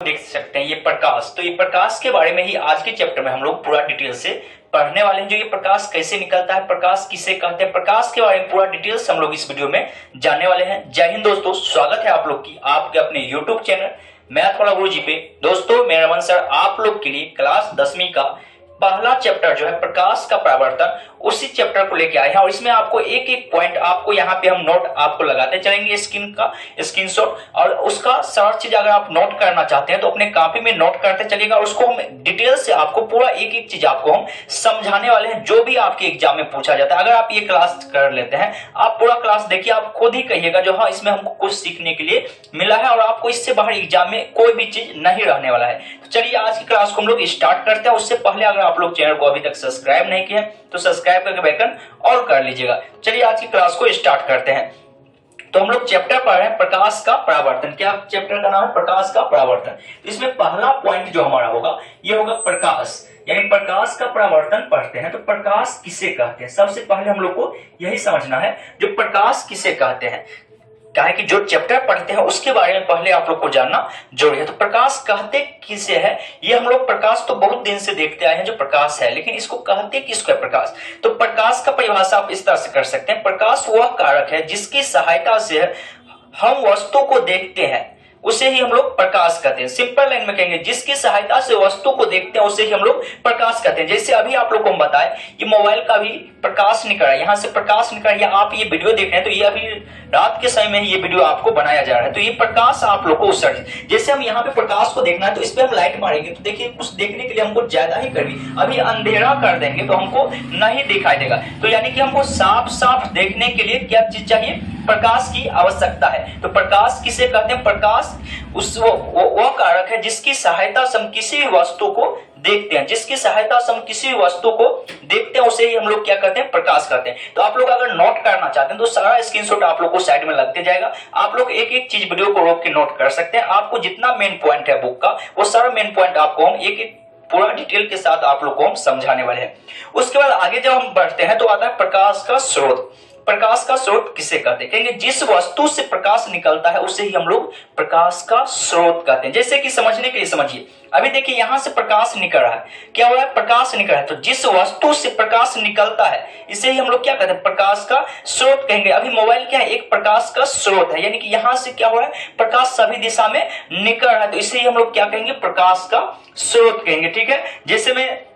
देख सकते हैं ये प्रकाश। तो ये प्रकाश के बारे में ही आज के चैप्टर में हम लोग पूरा डिटेल से पढ़ने वाले हैं। जो ये प्रकाश कैसे निकलता है, प्रकाश किसे कहते हैं, प्रकाश के बारे में पूरा डिटेल से हम लोग इस वीडियो में जानने वाले हैं। जय हिंद दोस्तों, स्वागत है आप लोग की आपके अपने यूट्यूब चैनल मैथ वाला गुरुजी पे। दोस्तों मेरा रमन सर आप लोग के लिए क्लास 10वीं का पहला चैप्टर जो है प्रकाश का परावर्तन, उसी चैप्टर को लेके आए हैं। और इसमें आपको एक एक पॉइंट आपको यहाँ पे हम नोट आपको लगाते चलेंगे, स्क्रीनशॉट, और उसका सारी चीज अगर आप नोट करना चाहते हैं तो अपने कॉपी में नोट करते चलिएगा। उसको हम डिटेल से आपको पूरा एक एक चीज आपको हम समझाने वाले हैं, जो भी आपके एग्जाम में पूछा जाता है। अगर आप ये क्लास कर लेते हैं, आप पूरा क्लास देखिए, आप खुद ही कहिएगा जो हाँ इसमें हमको कुछ सीखने के लिए मिला है और आपको इससे बाहर एग्जाम में कोई भी चीज नहीं रहने वाला है। तो चलिए आज की क्लास को हम लोग स्टार्ट करते हैं। उससे पहले अगर आप लोग चैनल को अभी तक सब्सक्राइब नहीं किए तो सब्सक्राइब करके बेल आइकन ऑल कर लीजिएगा। चलिए आज की क्लास को स्टार्ट करते हैं। तो हम लोग चैप्टर पढ़ रहे हैं प्रकाश का परावर्तन। क्या चैप्टर का नाम है? प्रकाश का परावर्तन। इसमें पहला पॉइंट जो हमारा होगा ये होगा प्रकाश, यानी प्रकाश का परावर्तन पढ़ते हैं। तो प्रकाश किसे कहते हैं, सबसे पहले हम लोग को यही समझना है जो प्रकाश किसे कहते हैं। क्या है कि जो चैप्टर पढ़ते हैं उसके बारे में पहले आप लोग को जानना जरूरी है। तो प्रकाश कहते किसे है, ये हम लोग प्रकाश तो बहुत दिन से देखते आए हैं जो प्रकाश है, लेकिन इसको कहते किसको है प्रकाश। तो प्रकाश का परिभाषा आप इस तरह से कर सकते हैं, प्रकाश वह कारक है जिसकी सहायता से हम वस्तु को देखते हैं, उसे ही हम लोग प्रकाश कहते हैं। सिंपल लाइन में कहेंगे जिसकी सहायता से वस्तु को देखते हैं उसे ही हम लोग प्रकाश कहते हैं। जैसे अभी आप लोग को हम बताए ये मोबाइल का भी प्रकाश निकल रहा है, यहाँ से प्रकाश निकल रहा है। आप ये वीडियो देख रहे हैं तो ये अभी रात के समय में ही ये वीडियो आपको बनाया जा रहा है, तो ये प्रकाश आप लोग को उत्सर्जित। जैसे हम यहाँ पे प्रकाश को देखना है तो इस पे हम लाइट मारेंगे तो देखिए कुछ देखने के लिए हमको ज्यादा ही करनी, अभी अंधेरा कर देंगे तो हमको नहीं दिखाई देगा। तो यानी कि हमको साफ साफ देखने के लिए क्या चीज चाहिए, प्रकाश की आवश्यकता है। तो प्रकाश किसे कहते हैं, प्रकाश वो कारक है जिसकी सहायता से हम किसी भी वस्तु को देखते हैं, जिसकी सहायता से हम किसी भी वस्तु को देखते हैं उसे ही हम लोग क्या कहते हैं, प्रकाश कहते हैं। तो आप लोग अगर नोट करना चाहते हैं तो सारा स्क्रीनशॉट आप लोग को साइड में लगते जाएगा। आप लोग एक एक चीज वीडियो को रोक के नोट कर सकते हैं। आपको जितना मेन पॉइंट है बुक का वो सारा मेन पॉइंट आपको हम एक एक पूरा डिटेल के साथ आप लोग को हम समझाने वाले हैं। उसके बाद आगे जब हम बढ़ते हैं तो आता है प्रकाश का स्रोत। प्रकाश का स्रोत किसे कहते हैं, कहेंगे जिस वस्तु से प्रकाश निकलता है उसे ही हम लोग प्रकाश का स्रोत कहते हैं। जैसे कि समझने के लिए समझिए, अभी देखिए यहां से प्रकाश निकल रहा है, क्या हो रहा है, प्रकाश निकल रहा है। तो जिस वस्तु से प्रकाश निकलता है इसे ही हम लोग क्या कहते हैं, प्रकाश का स्रोत कहेंगे। अभी मोबाइल क्या है, एक प्रकाश का स्रोत है, यानी कि यहां से क्या हो रहा है, प्रकाश सभी दिशा में निकल रहा है, तो इसे ही हम लोग क्या कहेंगे, प्रकाश का स्रोत कहेंगे। ठीक है, जैसे में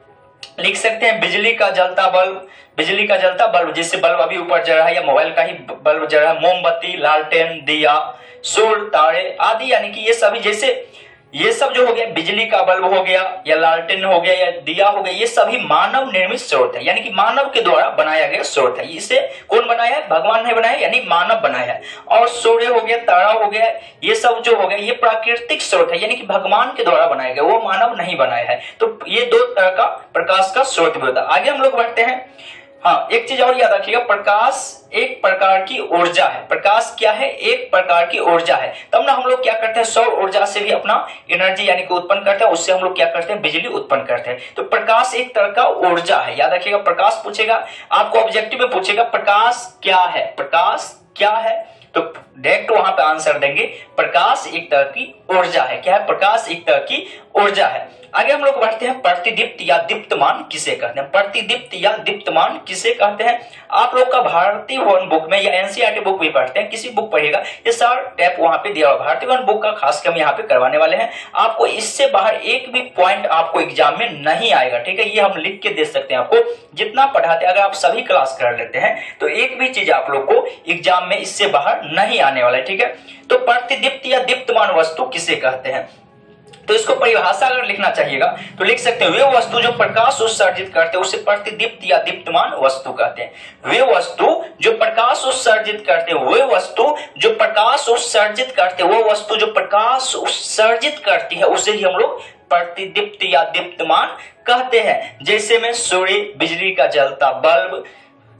लिख सकते हैं बिजली का जलता बल्ब, बिजली का जलता बल्ब, जैसे बल्ब अभी ऊपर जल रहा है या मोबाइल का ही बल्ब जल रहा है, मोमबत्ती, लालटेन, दिया, सूर्य, तारे आदि, यानी कि ये सभी, जैसे ये सब जो हो गया, बिजली का बल्ब हो गया या लालटेन हो गया या दिया हो गया, ये सभी मानव निर्मित स्रोत है, यानी कि मानव के द्वारा बनाया गया स्रोत है। इसे कौन बनाया है, भगवान ने बनाया, यानी मानव बनाया है। और सूर्य हो गया, तारा हो गया, ये सब जो हो गया ये प्राकृतिक स्रोत है, यानी कि भगवान के द्वारा बनाया गया, वो मानव नहीं बनाया है। तो ये दो तरह का प्रकाश का स्रोत भी होता है। आगे हम लोग बढ़ते हैं। हाँ, एक चीज और याद रखिएगा, प्रकाश एक प्रकार की ऊर्जा है। प्रकाश क्या है, एक प्रकार की ऊर्जा है। तब ना हम लोग क्या करते हैं, सौर ऊर्जा से भी अपना एनर्जी यानी कि उत्पन्न करते हैं, उससे हम लोग क्या करते हैं, बिजली उत्पन्न करते हैं। तो प्रकाश एक तरह का ऊर्जा है, याद रखिएगा। प्रकाश पूछेगा आपको, ऑब्जेक्टिव में पूछेगा प्रकाश क्या है, प्रकाश क्या है, तो डायरेक्ट वहां पे आंसर देंगे प्रकाश एक तरह की ऊर्जा है। क्या है, प्रकाश एक तरह की ऊर्जा है। आगे हम लोग बढ़ते हैं, प्रतिदीप्त या दीप्तमान किसे कहते हैं, प्रतिदीप्त या दीप्तमान किसे कहते हैं। आप लोग का भारतीय वन बुक में या एनसीईआरटी बुक भी पढ़ते हैं, किसी बुक पढ़िएगा, ये सारा टैप वहां पे दिया हुआ। भारतीय वन बुक का खास कर हम यहाँ पे करवाने वाले हैं। आपको इससे बाहर एक भी पॉइंट आपको एग्जाम में नहीं आएगा, ठीक है, ये हम लिख के दे सकते हैं आपको। जितना पढ़ाते अगर आप सभी क्लास कर लेते हैं तो एक भी चीज आप लोग को एग्जाम में इससे बाहर नहीं आने वाला है, ठीक है। तो प्रतिदीप्त या दीप्तमान वस्तु किसे कहते हैं, तो इसको परिभाषा अगर लिखना चाहिएगा तो लिख सकते हैं, वे वस्तु जो प्रकाश उत्सर्जित करते हैं उसे प्रतिदीप्त या दीप्तमान वस्तु कहते हैं। वे वस्तु जो प्रकाश उत्सर्जित करते हैं, वे वस्तु जो प्रकाश उत्सर्जित करते हैं, वो वस्तु जो प्रकाश उत्सर्जित करती है उसे ही हम लोग प्रतिदीप्त या दीप्तमान कहते हैं। जैसे में सूर्य, बिजली का जलता बल्ब,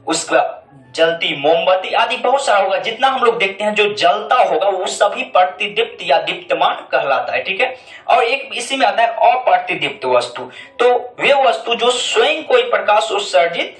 उसका जलती मोमबत्ती आदि बहुत सारा होगा, जितना हम लोग देखते हैं जो जलता होगा वो सभी प्रतिदीप्त या दीप्तमान कहलाता है, ठीक है। और एक इसी में आता है अप्रतिदीप्त वस्तु। तो वे वस्तु जो स्वयं कोई प्रकाश उत्सर्जित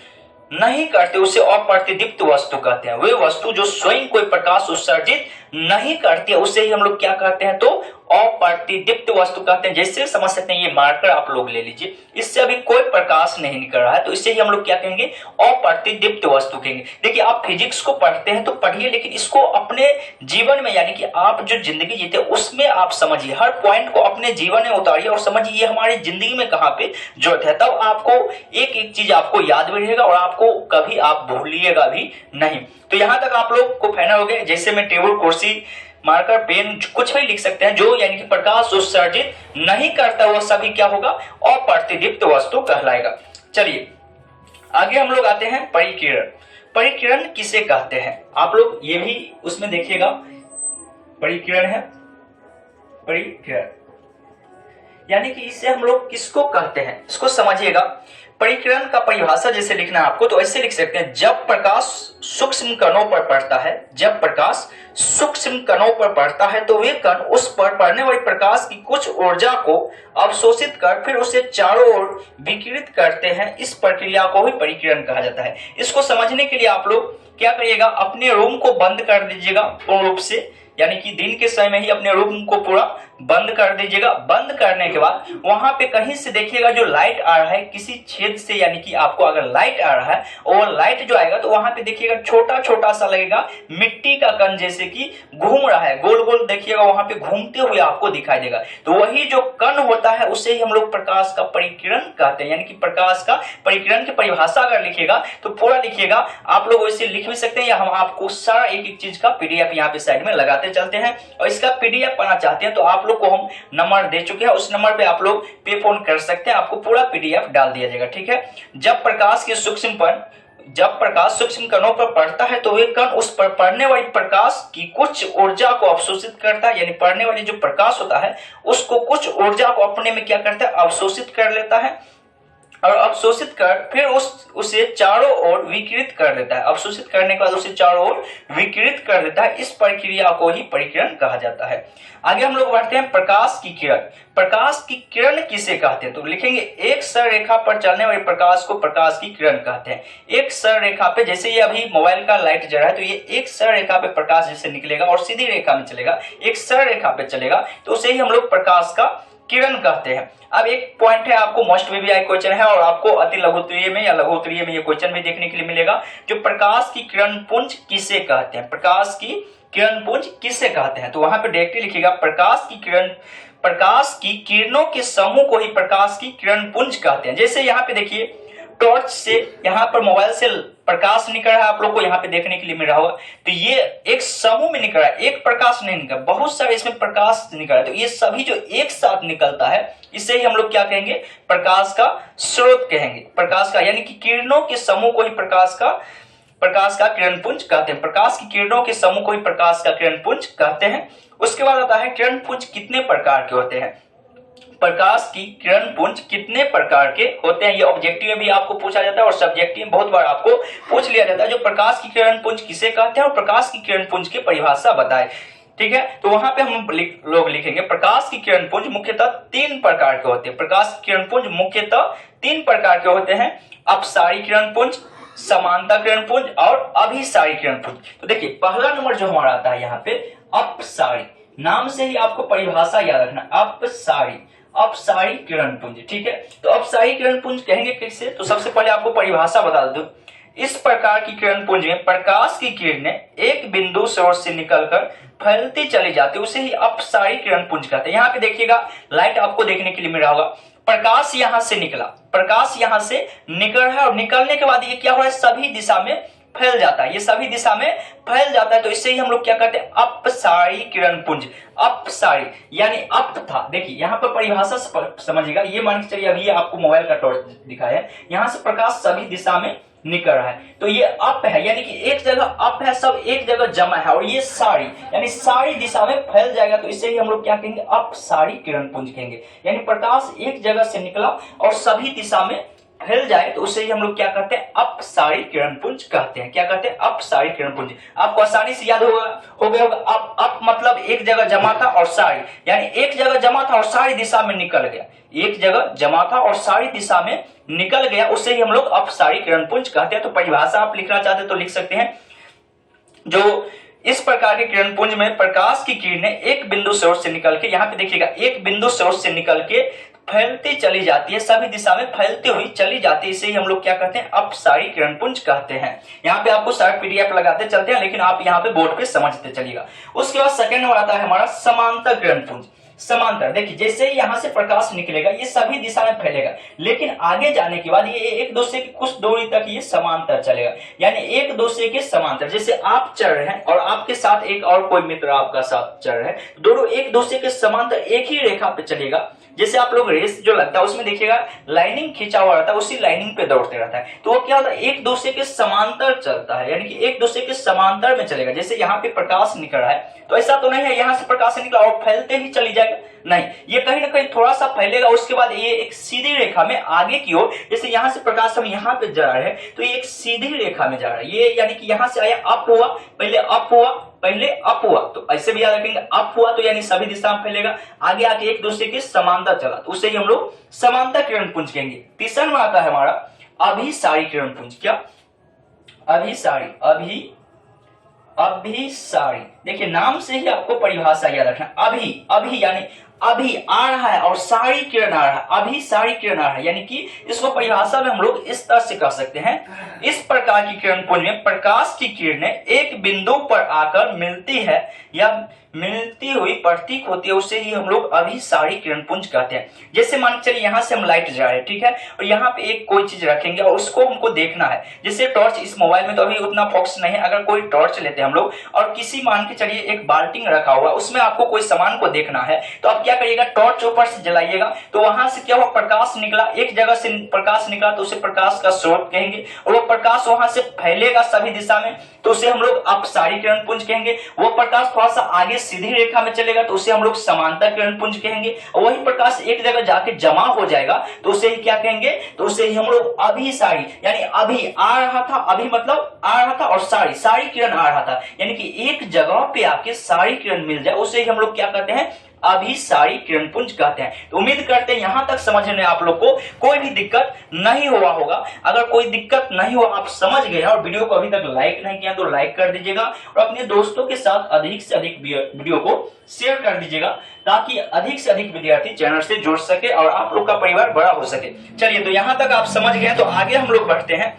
नहीं करते उसे अप्रतिदीप्त वस्तु कहते हैं। वे वस्तु जो स्वयं कोई प्रकाश उत्सर्जित नहीं करती है उसे ही हम लोग क्या कहते हैं, तो अप्रतिदीप्त वस्तु कहते हैं। जैसे समझ सकते हैं, ये मार्कर आप लोग ले लीजिए, इससे अभी कोई प्रकाश नहीं निकल रहा है, तो इससे ही हम लोग क्या कहेंगे, अप्रतिदीप्त वस्तु कहेंगे। देखिए आप फिजिक्स को पढ़ते हैं तो पढ़िए, लेकिन इसको अपने जीवन में, यानी कि आप जो जिंदगी जीते उसमें आप समझिए, हर पॉइंट को अपने जीवन में उतारिए और समझिए ये हमारी जिंदगी में कहाँ पे जरूरत है। तब आपको एक एक चीज आपको याद भी रहेगा और आपको कभी आप भूलिएगा भी नहीं। तो यहां तक आप लोग को फाइनल हो गया। जैसे मैं टेबल, कुर्सी, मार्कर, पेन कुछ भी लिख सकते हैं, जो यानी कि प्रकाश उत्सर्जित नहीं करता वह सभी क्या होगा, अप्रतिदीप्त वस्तु कहलाएगा। चलिए आगे हम लोग आते हैं परिकिरण। परिकिरण किसे कहते हैं, आप लोग ये भी उसमें देखिएगा, परिकिरण है, परिकिरण यानी कि इसे हम लोग किसको कहते हैं, इसको समझिएगा। परिकिरण का परिभाषा जैसे लिखना है आपको, तो ऐसे लिख सकते हैं, जब प्रकाश सूक्ष्म कणों पर पड़ता है, जब प्रकाश सूक्ष्म कणों पर पड़ता है तो वे कण उस पर पड़ने वाली प्रकाश की कुछ ऊर्जा को अवशोषित कर फिर उसे चारों ओर विकिरित करते हैं। इस प्रक्रिया को ही परिकिरण कहा जाता है। इसको समझने के लिए आप लोग क्या करिएगा, अपने रूम को बंद कर दीजिएगा पूर्ण रूप से, यानी कि दिन के समय में ही अपने रूम को पूरा बंद कर दीजिएगा। बंद करने के बाद वहां पे कहीं से देखिएगा जो लाइट आ रहा है किसी छेद से, यानी कि आपको अगर लाइट आ रहा है और लाइट जो आएगा तो वहां पे देखिएगा छोटा छोटा सा लगेगा मिट्टी का कण, जैसे कि घूम रहा है, गोल गोल देखिएगा वहां पे घूमते हुए आपको दिखाई देगा। तो वही जो कण होता है उसे ही हम लोग प्रकाश का परिकिरण कहते हैं। यानी कि प्रकाश का परिकिरण की परिभाषा अगर लिखिएगा तो पूरा लिखिएगा, आप लोग वैसे लिख भी सकते हैं या हम आपको सारा एक एक चीज का पीडीएफ यहाँ पे साइड में लगाते चलते हैं। और इसका पीडीएफ पाना चाहते हैं तो आप लोग को हम नंबर दे चुके हैं, उस नंबर पे आप लोग पे फोन कर सकते हैं, आपको पूरा पीडीएफ डाल दिया जाएगा। ठीक है, जब प्रकाश सूक्ष्म कणों पर पड़ता है तो वे कण उस पर पड़ने वाली प्रकाश की कुछ ऊर्जा को अवशोषित करता है, यानी पड़ने वाली जो प्रकाश होता है उसको कुछ ऊर्जा को अपने में क्या करता है, अवशोषित कर लेता है और अवशोषित कर फिर उसे चारों ओर विकिरित कर देता है। अवशोषित करने के बाद उसे चारों ओर विकिरित कर देता है। इस प्रक्रिया को ही परिकिरण कहा जाता है। आगे हम लोग बढ़ते हैं प्रकाश की किरण। प्रकाश की किरण किसे कहते हैं, तो लिखेंगे एक सरल रेखा पर चलने वाले प्रकाश को प्रकाश की किरण कहते हैं। एक सरल रेखा पे, जैसे ये अभी मोबाइल का लाइट जल रहा है तो ये एक सरल रेखा पे प्रकाश जैसे निकलेगा और सीधी रेखा में चलेगा, एक सरल रेखा पे चलेगा, तो उसे ही हम लोग प्रकाश का किरण कहते हैं। अब एक पॉइंट है, आपको मोस्ट VBI क्वेश्चन है और आपको अति लघुत्तरीय में या लघुत्तरीय में ये क्वेश्चन भी देखने के लिए मिलेगा, जो प्रकाश की किरण पुंज किसे कहते हैं, प्रकाश की किरण पुंज किसे कहते हैं। तो वहां पे डायरेक्टली लिखिएगा प्रकाश की किरणों के समूह को ही प्रकाश की किरण पुंज कहते हैं। जैसे यहाँ पे देखिए टॉर्च से, यहाँ पर मोबाइल से प्रकाश निकल रहा है, आप लोग को यहाँ पे देखने के लिए मिल रहा होगा, तो ये एक समूह में निकल रहा है, एक प्रकाश नहीं निकल, बहुत सारे इसमें प्रकाश निकल रहा है। तो ये सभी जो एक साथ निकलता है इसे ही हम लोग क्या कहेंगे, प्रकाश का स्रोत कहेंगे। प्रकाश का यानी कि किरणों के समूह को ही प्रकाश का किरण पुंज कहते हैं। प्रकाश की किरणों के समूह को ही प्रकाश का किरण पुंज कहते हैं। उसके बाद आता है किरण पुंज कितने प्रकार के होते हैं। प्रकाश की किरण पुंज कितने प्रकार के होते हैं, ये ऑब्जेक्टिव में भी आपको पूछा जाता है और सब्जेक्टिव में बहुत बार आपको पूछ लिया जाता है, जो प्रकाश की किरण पुंज किसे कहते हैं और प्रकाश की किरण पुंज की परिभाषा बताएं। ठीक है, तो वहां पे हम लोग लिखेंगे प्रकाश की किरण पुंज मुख्यतः 3 प्रकार के होते हैं। प्रकाश की किरण पुंज मुख्यतः 3 प्रकार के होते हैं, अपसारी किरण पुंज, समांतर किरण पुंज और अभिसारी किरण पुंज। तो देखिए पहला नंबर जो हमारा आता है यहाँ पे अपसारी, नाम से ही आपको परिभाषा याद रखना, अपसारी किरण पुंज। ठीक है, तो अपसारी किरण पुंज कहेंगे कैसे, तो सबसे पहले आपको परिभाषा बता दूं। इस प्रकार की किरण पुंज में प्रकाश की किरणें एक बिंदु स्रोत से निकलकर फैलती चली जाती, उसे ही अपसारी किरण पुंज कहते हैं। यहाँ पे देखिएगा लाइट आपको देखने के लिए मिल रहा होगा, प्रकाश यहां से निकला, प्रकाश यहां से निकल रहा है और निकलने के बाद ये क्या हो रहा है, सभी दिशा में फैल जाता है, ये सभी दिशा में फैल जाता है। तो इससे ही हम लोग क्या कहते हैं, अपसारी किरण पुंज। अपसारी यानी अप था, देखिए यहाँ पर परिभाषा समझिएगा, ये मान के चलिए अभी आपको मोबाइल का टॉर्च दिखाया है, यहाँ से प्रकाश सभी दिशा में निकल रहा है, तो ये अप है, यानी कि एक जगह अप है, सब एक जगह जमा है, और ये सारी यानी सारी दिशा में फैल जाएगा, तो इसे ही हम लोग क्या कहेंगे, अपसारी किरण पुंज कहेंगे। यानी प्रकाश एक जगह से निकला और सभी दिशा में फैल जाए तो उसे ही हम लोग क्या कहते हैं, अपसारी किरण पुंज कहते हैं। क्या कहते हैं, अपसारी किरण पुंज। आपको आसानी से याद हो गया होगा, अप मतलब एक जगह जमा था और सारी, यानी एक जगह जमा था और सारी दिशा में निकल गया, एक जगह जमा था और सारी दिशा में निकल गया, उससे ही हम लोग अपसारी किरण पुंज कहते हैं। तो परिभाषा आप लिखना चाहते तो लिख सकते हैं, जो इस प्रकार के किरण पुंज में प्रकाश की किरणें एक बिंदु सोर्स से निकल के, यहाँ पे देखिएगा एक बिंदु सोर्स से निकल के फैलती चली जाती है, सभी दिशा में फैलती हुई चली जाती है। इसे ही हम लोग क्या कहते हैं, अपसारी किरण पुंज कहते हैं। यहाँ पे आपको सारे पीडीएफ लगाते चलते हैं, लेकिन आप यहाँ पे बोर्ड पे समझते चलिएगा। उसके बाद सेकंड नंबर आता है हमारा समांतर किरण पुंज। समांतर, देखिए जैसे ही यहां से प्रकाश निकलेगा ये सभी दिशा में फैलेगा, लेकिन आगे जाने के बाद ये एक दूसरे की कुछ दूरी तक ये समांतर चलेगा, यानी एक दूसरे के समांतर। जैसे आप चल रहे हैं और आपके साथ एक और कोई मित्र आपका साथ चल रहे हैं, दोनों एक दूसरे के समांतर एक ही रेखा पे चलेगा। जैसे आप लोग रेस जो लगता है उसमें देखिएगा लाइनिंग खींचा हुआ रहता है, उसी लाइनिंग पे दौड़ते रहता है, तो वो क्या होता है, एक दूसरे के समांतर चलता है, यानी कि एक दूसरे के समांतर में चलेगा। जैसे यहाँ पे प्रकाश निकल रहा है, तो ऐसा तो नहीं है यहाँ से प्रकाश निकला और फैलते ही चली जाएगा, नहीं, ये कहीं ना कहीं थोड़ा सा फैलेगा, उसके बाद ये एक सीधी रेखा में आगे की ओर, जैसे यहाँ से प्रकाश हम यहाँ पे जा रहे हैं तो ये एक सीधी रेखा में जा रहा है, ये यानी कि यहाँ से आया अप हुआ, पहले अप हुआ, पहले अप हुआ, तो ऐसे भी याद रखेंगे, अप हुआ तो यानी सभी दिशा में फैलेगा, आगे आके एक दूसरे के समांतर चला, तो उसे ही हम लोग समांतर किरण पुंज कहेंगे। तीसरा में आता है हमारा अभिसारी किरण पुंज। क्या? अभिसारी, अभिसारी, देखिए नाम से ही आपको परिभाषा याद रखना। अभी यानी अभी आ रहा है और सारी किरण आ रहा है, अभी सारी किरण आ रहा है, यानी कि इसको परिभाषा में हम लोग इस तरह से कह सकते हैं, इस प्रकार की किरण पुंज में प्रकाश की किरणें एक बिंदु पर आकर मिलती है या मिलती हुई प्रतीक होती है, उसे ही हम लोग अभिसारी किरण पुंज कहते हैं। जैसे मान के चलिए यहाँ से हम लाइट जा रहे हैं, ठीक है, और यहाँ पे एक कोई चीज रखेंगे और उसको हमको देखना है, जैसे टॉर्च, इस मोबाइल में तो अभी उतना फोकस नहीं है, अगर कोई टॉर्च लेते हैं हम लोग और किसी मान के चलिए एक बाल्टी रखा हुआ, उसमें आपको कोई सामान को देखना है, तो आप क्या करिएगा, टॉर्च ऊपर से जलाइएगा, तो वहां से क्या हुआ, प्रकाश निकला, एक जगह से प्रकाश निकला तो उसे प्रकाश का स्रोत कहेंगे, और वो प्रकाश वहां से फैलेगा सभी दिशा में, तो उसे हम लोग अपसारी किरण पुंज कहेंगे। वो प्रकाश थोड़ा सा आगे सीधी रेखा में चलेगा तो उसे हम लोग समांतर किरण पुंज कहेंगे, और वही प्रकाश एक जगह जाके जमा हो जाएगा तो उसे ही क्या कहेंगे, तो उसे ही हम लोग अभिसारी, यानी अभी आ रहा था, अभी मतलब आ रहा था और सारी किरण आ रहा था, यानी कि एक जगह पे आके सारी किरण मिल जाए, उसे ही हम लोग क्या कहते हैं, अभिसारी किरण पुंज कहते हैं। तो उम्मीद करते हैं यहां तक समझने में आप लोग को कोई भी दिक्कत नहीं हुआ होगा। अगर कोई दिक्कत नहीं हुआ, आप समझ गए और वीडियो को अभी तक लाइक नहीं किया तो लाइक कर दीजिएगा, और अपने दोस्तों के साथ अधिक से अधिक वीडियो को शेयर कर दीजिएगा, ताकि अधिक से अधिक विद्यार्थी चैनल से जुड़ सके और आप लोग का परिवार बड़ा हो सके। चलिए, तो यहां तक आप समझ गए, तो आगे हम लोग बढ़ते हैं।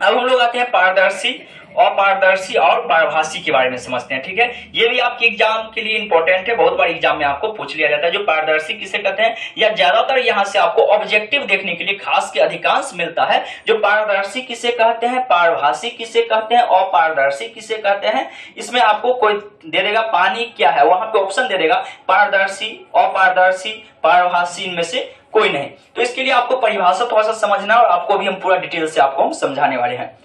अब हम लोग आते हैं पारदर्शी, अपारदर्शी और पारभासी के बारे में समझते हैं, ठीक है। ये भी आपके एग्जाम के लिए इंपॉर्टेंट है, बहुत बार एग्जाम में आपको पूछ लिया जाता है। जो पारदर्शी किसे कहते हैं, या ज्यादातर यहाँ से आपको ऑब्जेक्टिव देखने के लिए खास के अधिकांश मिलता है। जो पारदर्शी किसे कहते हैं, पारभासी किसे कहते हैं, अपारदर्शी किसे कहते हैं, इसमें आपको कोई दे देगा पानी क्या है, वहां पे ऑप्शन दे देगा पारदर्शी, अपारदर्शी, पारभासी, इनमें से कोई नहीं। तो इसके लिए आपको परिभाषा थोड़ा सा समझना, और आपको भी हम पूरा डिटेल से आपको हम समझाने वाले हैं।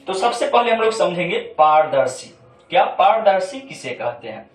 तो सबसे पहले हम लोग समझेंगे पारदर्शी। क्या? पारदर्शी किसे कहते हैं,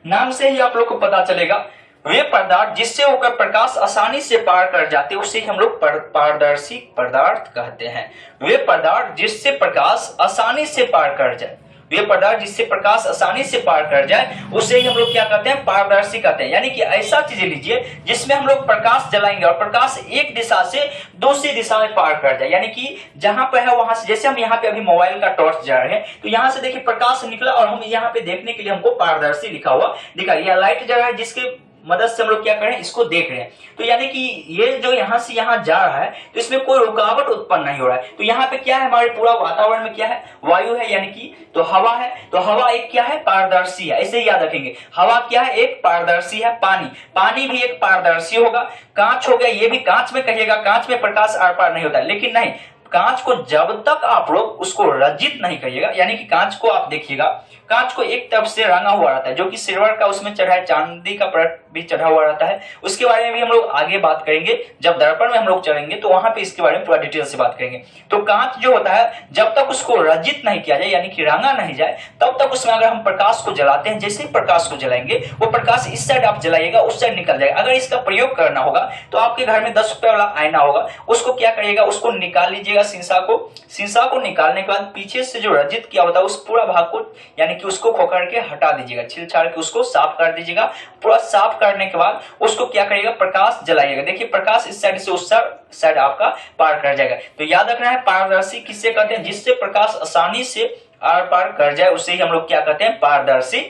नाम से ही आप लोग को पता चलेगा, वे पदार्थ जिससे होकर प्रकाश आसानी से पार कर जाते हैं, उसे हम लोग पारदर्शी पदार्थ कहते हैं। वे पदार्थ जिससे प्रकाश आसानी से पार कर जाए, वे पदार्थ जिससे प्रकाश आसानी से पार कर जाए, उसे ही हम लोग क्या कहते हैं, पारदर्शी कहते हैं। यानी कि ऐसा चीज लीजिए जिसमें हम लोग प्रकाश जलाएंगे और प्रकाश एक दिशा से दूसरी दिशा में पार कर जाए, यानी कि जहां पर है वहां से, जैसे हम यहाँ पे अभी मोबाइल का टॉर्च जा रहे हैं, तो यहाँ से देखिए प्रकाश निकला और हम यहाँ पे देखने के लिए हमको पारदर्शी लिखा हुआ दिखा, यह लाइट जल रहा है जिसके मदद से हम लोग क्या कर रहे हैं, इसको देख रहे हैं। तो यानी कि ये जो यहाँ से यहाँ जा रहा है तो इसमें कोई रुकावट उत्पन्न नहीं हो रहा है। तो यहाँ पे क्या है, हमारे पूरा वातावरण में क्या है, वायु है, यानी कि तो हवा है, तो हवा एक क्या है, पारदर्शी है, ऐसे ही याद रखेंगे। हवा क्या है, एक पारदर्शी है। पानी भी एक पारदर्शी होगा। कांच हो गया, ये भी कांच में कहिएगा, कांच में प्रकाश आर पार नहीं होता, लेकिन नहीं, कांच को जब तक आप लोग उसको रजित नहीं करिएगा, यानी कि कांच को आप देखिएगा, कांच को एक तरफ से रंगा हुआ रहता है, जो कि सिल्वर का उसमें चढ़ा है, चांदी का परत भी चढ़ा हुआ रहता है। उसके बारे में भी हम लोग आगे बात करेंगे, जब दर्पण में हम लोग चलेंगे तो वहां पे इसके बारे में पूरा डिटेल से बात करेंगे। तो कांच जो होता है, जब तक उसको रजित नहीं किया जाए, यानी कि रंगा नहीं जाए, तब तक उसमें अगर हम प्रकाश को जलाते हैं, जैसे ही प्रकाश को जलाएंगे वो प्रकाश इस साइड आप जलाइएगा, उस साइड निकल जाएगा। अगर इसका प्रयोग करना होगा तो आपके घर में 10 रुपए वाला आईना होगा, उसको क्या करिएगा, उसको निकाल लीजिएगा, शीशा को निकालने के बाद पीछे से जो रजित किया होता है उस पूरा भाग को, यानी कि उसको खोखर के हटा दीजिएगा, छील छाड़ के उसको साफ कर दीजिएगा। पूरा साफ करने के बाद उसको क्या करिएगा, प्रकाश जलाइएगा। देखिए प्रकाश इस साइड से उस साइड आपका पार कर जाएगा। तो याद रखना है, पारदर्शी किससे कहते हैं, जिससे प्रकाश आसानी से आर पार कर जाए उसे ही हम लोग क्या कहते हैं, पारदर्शी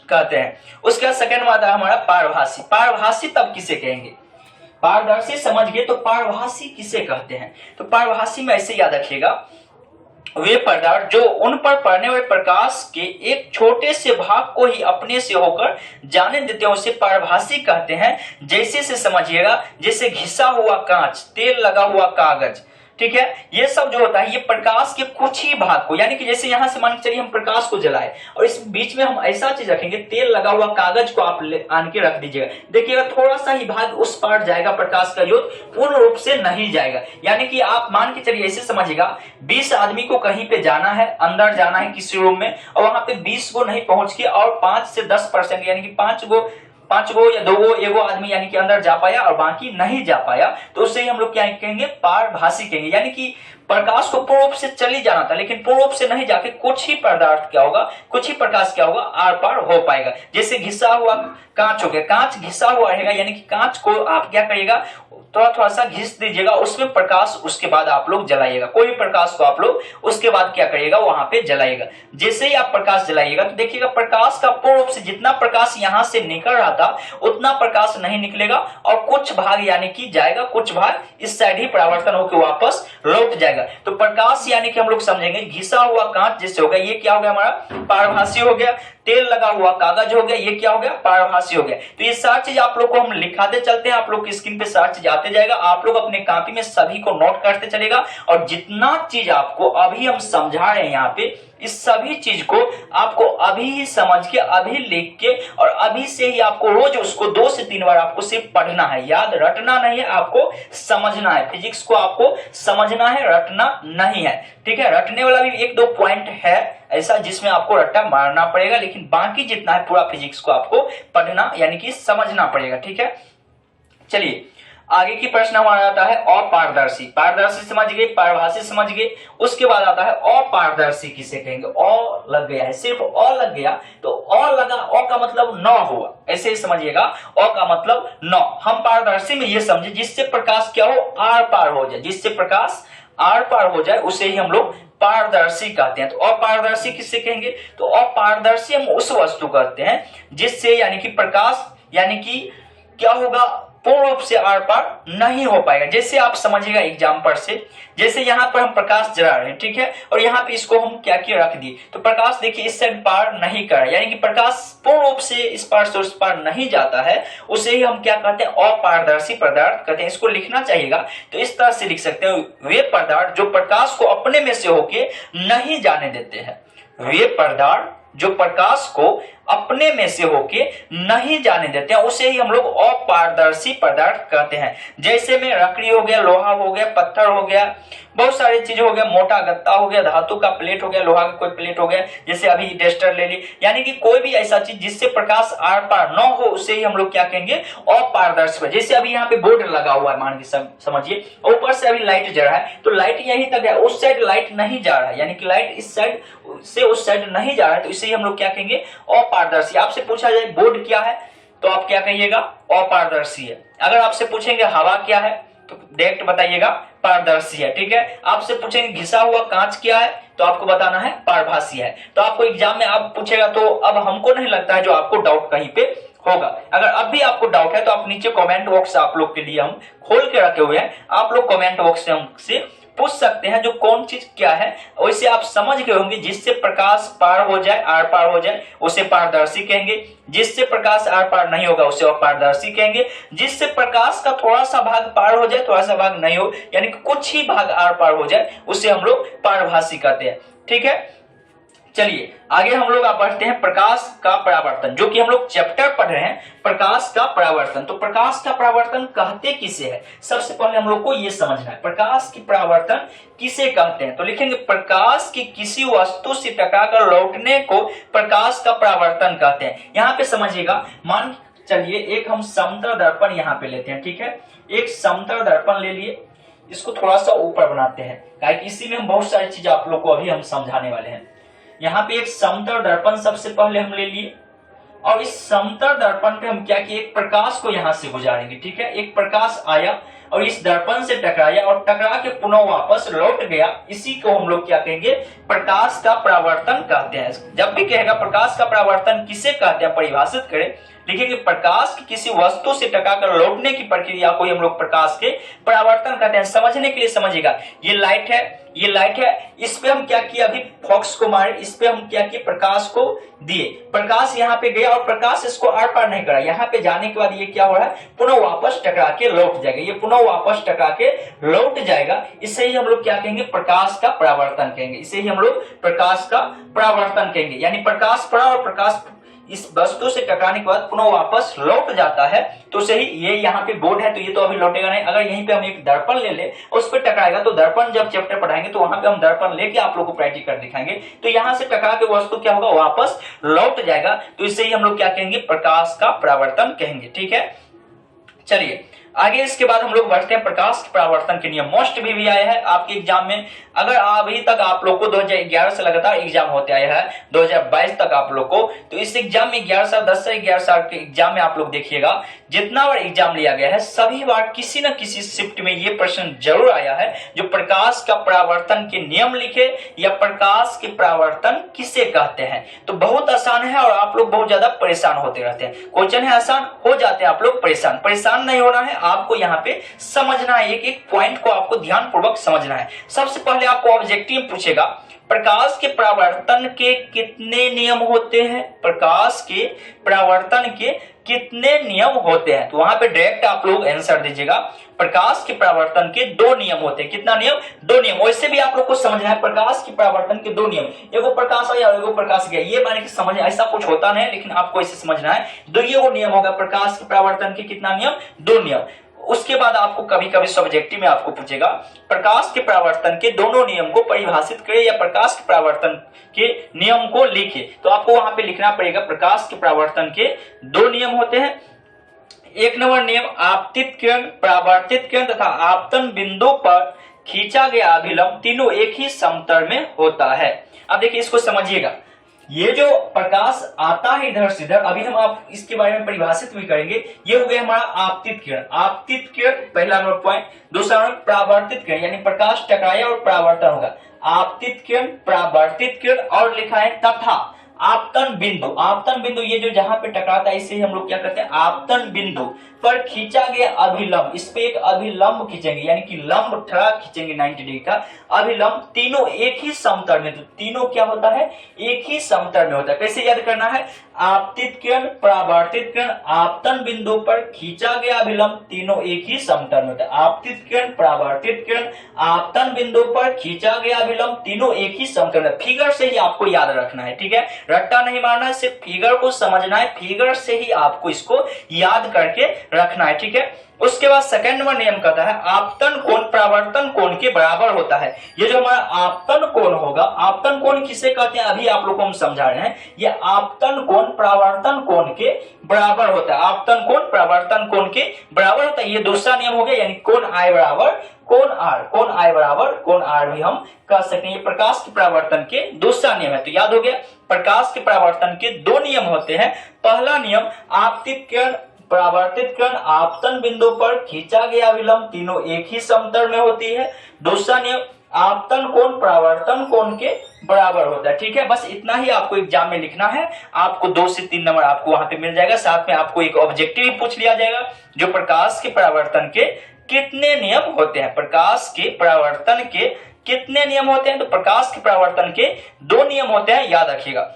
कहते हैं। उसके बाद सेकंड में आता है हमारा पारभासी। पारभासी तब किसे कहेंगे, पारदर्शी समझ गए तो पारभासी किसे कहते हैं। तो पारभासी में ऐसे याद रखिएगा, वे पदार्थ जो उन पर पड़ने वाले प्रकाश के एक छोटे से भाग को ही अपने से होकर जाने देते हैं उसे पारभासी कहते हैं। जैसे से समझिएगा, जैसे घिसा हुआ कांच, तेल लगा हुआ कागज, ठीक है, ये सब जो होता है ये प्रकाश के कुछ ही भाग को, यानी कि जैसे यहां से मान के चलिए हम प्रकाश को जलाए और इस बीच में हम ऐसा चीज रखेंगे, तेल लगा हुआ कागज को आप आन के रख दीजिएगा, देखिएगा थोड़ा सा ही भाग उस पार जाएगा, प्रकाश का ज्योत पूर्ण रूप से नहीं जाएगा। यानी कि आप मान के चलिए ऐसे समझिएगा, 20 आदमी को कहीं पे जाना है, अंदर जाना है किसी रूम में, और वहां पे 20 को नहीं पहुंच के और 5 से 10% यानी कि 5 गो या 2 गो एगो आदमी यानी कि अंदर जा पाया और बाकी नहीं जा पाया, तो उससे ही हम लोग क्या कहेंगे, पारभासी कहेंगे। यानी कि प्रकाश को पूर्ण रूप से चली जाना था लेकिन पूर्ण रूप से नहीं जाके कुछ ही पदार्थ क्या होगा, कुछ ही प्रकाश क्या होगा, आर पार हो पाएगा। जैसे घिसा हुआ कांच हो गया, कांच घिसा हुआ रहेगा, यानी कि कांच को आप क्या करिएगा, थोड़ा सा घिस दीजिएगा, उसमें प्रकाश उसके बाद आप लोग जलाइएगा, कोई प्रकाश को आप लोग उसके बाद क्या करिएगा, वहां पे जलाइएगा। जैसे ही आप प्रकाश जलाइएगा तो देखिएगा प्रकाश का पूर्ण रूप से जितना प्रकाश यहां से निकल रहा था उतना प्रकाश नहीं निकलेगा और कुछ भाग यानी कि जाएगा, कुछ भाग इस साइड ही परावर्तन होकर वापस लौट जाएगा। तो प्रकाश यानी कि हम लोग समझेंगे घिसा हुआ कांच जैसे हो गया, ये क्या हो गया, हमारा पारभासी हो गया। तेल लगा हुआ कागज हो गया, ये क्या हो गया, पारभासी हो गया। तो ये सारी चीज आप लोग को हम लिखाते चलते हैं, आप लोग की स्क्रीन पे सारी चीज आते जाएगा, आप लोग अपने कॉपी में सभी को नोट करते चलेगा और जितना चीज आपको अभी हम समझा रहे हैं यहाँ पे, इस सभी चीज को आपको अभी ही समझ के, अभी लिख के और अभी से ही आपको रोज उसको 2 से 3 बार आपको सिर्फ पढ़ना है, याद रटना नहीं है, आपको समझना है। फिजिक्स को आपको समझना है, रटना नहीं है, ठीक है। रटने वाला भी 1-2 पॉइंट है ऐसा जिसमें आपको रट्टा मारना पड़ेगा, लेकिन बाकी जितना है पूरा फिजिक्स को आपको पढ़ना यानी कि समझना पड़ेगा, ठीक है। चलिए आगे की प्रश्न हमारा आता है अपारदर्शी। पारदर्शी समझ गए, पारभासी समझ गए, उसके बाद आता है अपारदर्शी किसे कहेंगे। अ लग गया है, सिर्फ अ लग गया तो अ लगा, अ का मतलब न हुआ, ऐसे ही समझिएगा, अ का मतलब न। हम पारदर्शी में ये समझे जिससे प्रकाश क्या हो, आर पार हो जाए, जिससे प्रकाश आर पार हो जाए उसे ही हम लोग पारदर्शी कहते हैं। तो अपारदर्शी किससे कहेंगे, तो अपारदर्शी हम उस वस्तु कहते हैं जिससे यानी कि प्रकाश यानी कि क्या होगा, पूर्ण रूप से आर पार नहीं हो पाएगा। जैसे आप समझिएगा एग्जाम्पल से, जैसे यहाँ पर हम प्रकाश जला रहे हैं, ठीक है, और यहाँ पे इसको हम क्या किया, रख दिए, तो प्रकाश देखिए इस साइड पार नहीं कर रहा है, यानी कि प्रकाश पूर्ण रूप से इस पार से उस पार नहीं जाता है, उसे ही हम क्या कहते हैं, अपारदर्शी पदार्थ कहते हैं। इसको लिखना चाहिएगा तो इस तरह से लिख सकते हैं, वे पदार्थ जो प्रकाश को अपने में से होके नहीं जाने देते हैं, वे पदार्थ जो प्रकाश को अपने में से होके नहीं जाने देते हैं उसे ही हम लोग अपारदर्शी पदार्थ कहते हैं। जैसे में लकड़ी हो गया, लोहा हो गया, पत्थर हो गया, बहुत सारी चीजें हो गया, मोटा गत्ता हो गया, धातु का प्लेट हो गया, लोहा का कोई प्लेट हो गया, जैसे अभी टेस्टर ले ली, यानी कि कोई भी ऐसा चीज जिससे प्रकाश आर पार न हो उसे ही हम लोग क्या कहेंगे, अपारदर्शी। जैसे अभी यहाँ पे बोर्ड लगा हुआ है, मान के समझिए, ऊपर से अभी लाइट जल रहा है तो लाइट यहीं तक है, उस साइड लाइट नहीं जा रहा है, यानी कि लाइट इस साइड से उस साइड नहीं जा रहा है, तो इसे ही हम लोग क्या कहेंगे, अपारदर्शी। आपसे पूछा जाए बोर्ड क्या है तो आप क्या कहिएगा, अपारदर्शी है। अगर आपसे पूछेंगे हवा क्या है तो डायरेक्ट बताइएगा पारदर्शी है, ठीक है। आपसे पूछेंगे घिसा हुआ कांच क्या है तो आपको बताना है पारभासी है। तो आपको एग्जाम में आप पूछेगा तो अब हमको नहीं लगता है जो आपको डाउट कहीं पे होगा। अगर अब भी आपको डाउट है तो आप नीचे कमेंट बॉक्स आप लोग के लिए हम खोल के रखे हुए हैं, आप लोग कमेंट बॉक्स से हमसे पूछ सकते हैं जो कौन चीज क्या है। वैसे आप समझ गए होंगे, जिससे प्रकाश पार हो जाए, आर पार हो जाए उसे पारदर्शी कहेंगे, जिससे प्रकाश आर पार नहीं होगा उसे अपारदर्शी कहेंगे, जिससे प्रकाश का थोड़ा सा भाग पार हो जाए, थोड़ा सा भाग नहीं हो, यानी कि कुछ ही भाग आर पार हो जाए उसे हम लोग पारभासी कहते हैं, ठीक है। चलिए आगे हम लोग बढ़ते हैं प्रकाश का परावर्तन, जो कि हम लोग चैप्टर पढ़ रहे हैं, प्रकाश का परावर्तन। तो प्रकाश का परावर्तन कहते किसे है, सबसे पहले हम लोग को यह समझना है प्रकाश की परावर्तन किसे कहते हैं। तो लिखेंगे प्रकाश की किसी वस्तु से टकराकर लौटने को प्रकाश का परावर्तन कहते हैं। यहाँ पे समझिएगा, मान चलिए एक हम समतल दर्पण यहाँ पे लेते हैं, ठीक है, एक समतल दर्पण ले लिए, इसको थोड़ा सा ऊपर बनाते हैं, क्योंकि इसी में हम बहुत सारी चीज आप लोग को अभी हम समझाने वाले हैं। यहाँ पे एक समतल दर्पण सबसे पहले हम ले लिए और इस समतल दर्पण पे हम क्या किए, एक प्रकाश को यहाँ से गुजारेंगे, ठीक है। एक प्रकाश आया और इस दर्पण से टकराया और टकरा के पुनः वापस लौट गया, इसी को हम लोग क्या कहेंगे, प्रकाश का परावर्तन कहते हैं। जब भी कहेगा प्रकाश का परावर्तन किसे कहते हैं, परिभाषित करें, लिखेंगे प्रकाश की किसी वस्तु से टकराकर लौटने की प्रक्रिया को हम लोग प्रकाश के परावर्तन कहते हैं। समझने के लिए समझिएगा, ये लाइट है, ये लाइट है, इस पे हम क्या किया, अभी फोकस को मारे, इस पे हम क्या किए, प्रकाश को दिए, प्रकाश यहाँ पे गया और प्रकाश इसको आर पार नहीं करा, यहाँ पे जाने के बाद ये क्या हो रहा है, पुनः वापस टकरा के लौट जाएगा, ये पुनः वापस टकरा के लौट जाएगा, इसे ही हम लोग क्या कहेंगे, प्रकाश का परावर्तन कहेंगे, इसे ही हम लोग प्रकाश का परावर्तन कहेंगे। यानी प्रकाश पड़ा और प्रकाश इस वस्तु से टकराने के बाद पुनः वापस लौट जाता है, तो सही ये यहाँ पे बोर्ड है तो ये तो अभी लौटेगा नहीं। अगर यहीं पे हम एक दर्पण ले ले उस पर टकराएगा, तो दर्पण जब चैप्टर पढ़ाएंगे तो वहां पे हम दर्पण लेके आप लोग को प्रैक्टिस कर दिखाएंगे, तो यहाँ से टकरा के वस्तु क्या होगा, वापस लौट जाएगा, तो इसे ही हम लोग क्या कहेंगे, प्रकाश का परावर्तन कहेंगे। ठीक है, चलिए आगे इसके बाद हम लोग बढ़ते हैं प्रकाश के परावर्तन के नियम। मोस्ट भी आया है आपके एग्जाम में, अगर अभी तक आप लोग को 2011 से लगातार एग्जाम होते आया है 2022 तक आप लोग को, तो इस एग्जाम में 11 साल 10 से 11 साल के एग्जाम में आप लोग देखिएगा जितना बार एग्जाम लिया गया है सभी बार किसी न किसी शिफ्ट में ये प्रश्न जरूर आया है, जो प्रकाश का परावर्तन के नियम लिखे या प्रकाश के परावर्तन किसे कहते हैं। तो बहुत आसान है और आप लोग बहुत ज्यादा परेशान होते रहते हैं, क्वेश्चन है आसान, हो जाते हैं आप लोग परेशान। परेशान नहीं होना है, आपको यहाँ पे समझना है, एक एक पॉइंट को आपको ध्यान पूर्वक समझना है। सबसे पहले आपको ऑब्जेक्टिव पूछेगा, प्रकाश के परावर्तन के कितने नियम होते हैं, प्रकाश के परावर्तन के कितने नियम होते हैं, तो वहां पे डायरेक्ट आप लोग आंसर दीजिएगा, प्रकाश के परावर्तन के 2 नियम होते हैं। कितना नियम, 2 नियम। वैसे भी आप लोग को समझना है प्रकाश के परावर्तन के 2 नियम, एगो प्रकाश आया और एगो प्रकाश गया, ये माने कि समझ, ऐसा कुछ होता नहीं, लेकिन आपको ऐसे समझना है, 2 ये नियम होगा, प्रकाश के परावर्तन के कितना नियम, 2 नियम। उसके बाद आपको कभी कभी सब्जेक्टिव में आपको पूछेगा, प्रकाश के परावर्तन के दोनों नियम को परिभाषित करें या प्रकाश के परावर्तन के नियम को लिखे, तो आपको वहां पे लिखना पड़ेगा, प्रकाश के परावर्तन के 2 नियम होते हैं। 1 नंबर नियम, आपतित किरण, परावर्तित किरण तथा आपतन बिंदु पर खींचा गया अभिलंब तीनों एक ही समतल में होता है। अब देखिए इसको समझिएगा, ये जो प्रकाश आता है इधर से इधर, अभी हम आप इसके बारे में परिभाषित भी करेंगे, ये हो गया हमारा आपतित किरण। आपतित किरण पहला नंबर पॉइंट। दूसरा नंबर परावर्तित किरण, यानी प्रकाश टकराया और परावर्तन होगा, आपतित किरण, परावर्तित किरण, और लिखा है तथा आपतन बिंदु। आपतन बिंदु ये जो जहां पे टकराता है इसे हम लोग क्या कहते हैं, आपतन बिंदु पर खींचा गया अभिलंब, इस पे एक अभिलंब खींचेंगे, यानी कि लंब ठरा खींचेंगे 90 डिग्री का अभिलंब, तीनों एक ही समतल में, तो तीनों क्या होता है, एक ही समतल में होता है। कैसे याद करना है, आपतित किरण, परावर्तित किरण, आपतन बिंदु पर खींचा गया अभिलंब तीनों एक ही समतल में होता है। आपतित किरण, परावर्तित किरण, आपतन बिंदु पर खींचा गया अभिलंब तीनों एक ही समतल में। फिगर से ही आपको याद रखना है, ठीक है, रट्टा नहीं मारना है, सिर्फ फिगर को समझना है, फिगर से ही आपको इसको याद करके रखना है, ठीक है। उसके बाद सेकंड नंबर नियम कहता है, आपतन कोण परावर्तन कोण के बराबर होता है। ये जो हमारा आपतन कोण होगा, आपतन कोण किसे कहते हैं अभी आप लोग को हम समझा रहे हैं, ये आपतन कोण परावर्तन कोण के बराबर होता है। आपतन कोण परावर्तन कोण के बराबर होता है, ये दूसरा नियम हो गया, यानी कोण आई बराबर कोण आर, कोण आई बराबर कोण आर भी हम कह सकते हैं। ये प्रकाश के परावर्तन के दूसरा नियम है, तो याद हो गया, प्रकाश के परावर्तन के 2 नियम होते हैं। पहला नियम, आपतित किरण, परावर्तित किरण आपतन बिंदु पर खींचा गया अभिलंब तीनों एक ही समतल में होती है। दूसरा नियम, आपतन कोण परावर्तन कोण के बराबर होता है, ठीक है। बस इतना ही आपको एग्जाम में लिखना है, आपको 2 से 3 नंबर आपको वहां पे मिल जाएगा। साथ में आपको एक ऑब्जेक्टिव भी पूछ लिया जाएगा, जो प्रकाश के परावर्तन के कितने नियम होते हैं, प्रकाश के परावर्तन के कितने नियम होते हैं, तो प्रकाश के परावर्तन के 2 नियम होते हैं, याद रखिएगा।